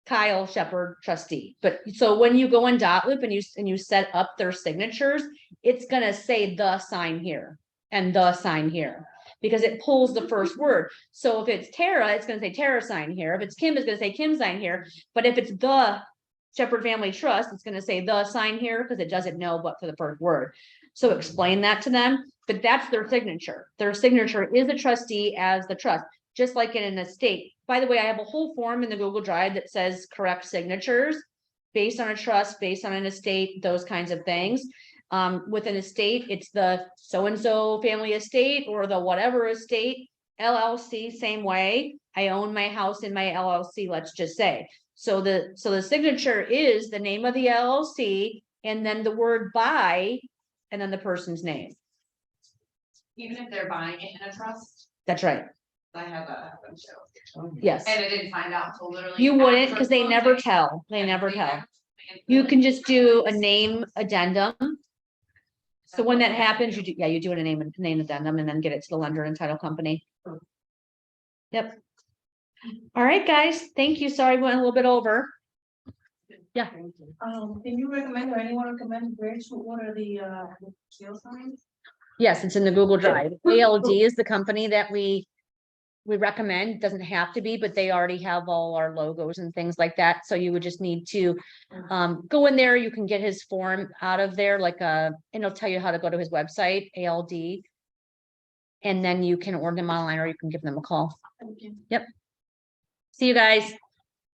Kyle Shepherd, trustee. But so when you go in Dotloop and you set up their signatures, it's gonna say the sign here and the sign here because it pulls the first word. So if it's Tara, it's gonna say Tara sign here. If it's Kim, it's gonna say Kim sign here. But if it's the Shepherd Family Trust, it's gonna say the sign here because it doesn't know but for the first word. So explain that to them. But that's their signature. Their signature is a trustee as the trust, just like in an estate. By the way, I have a whole form in the Google Drive that says correct signatures based on a trust, based on an estate, those kinds of things. With an estate, it's the so-and-so family estate or the whatever estate, LLC, same way. I own my house in my LLC, let's just say. So the signature is the name of the LLC and then the word by and then the person's name. Even if they're buying it in a trust, That's right. I have that happen too. Yes. And I didn't find out till literally. You wouldn't after because they never closing. tell. They And never they tell. never- You can just do a name addendum. So when that happens, you do a name addendum and then get it to the lender and title company. Yep. All right, guys, thank you. Sorry, we went a little bit over. Yeah. Can you recommend or anyone recommend where to order the sale signs? Yes, it's in the Google Drive. ALD is the company that we recommend. Doesn't have to be, but they already have all our logos and things like that. So you would just need to go in there. You can get his form out of there, and it'll tell you how to go to his website, ALD. And then you can order them online or you can give them a call. Thank you. See you guys.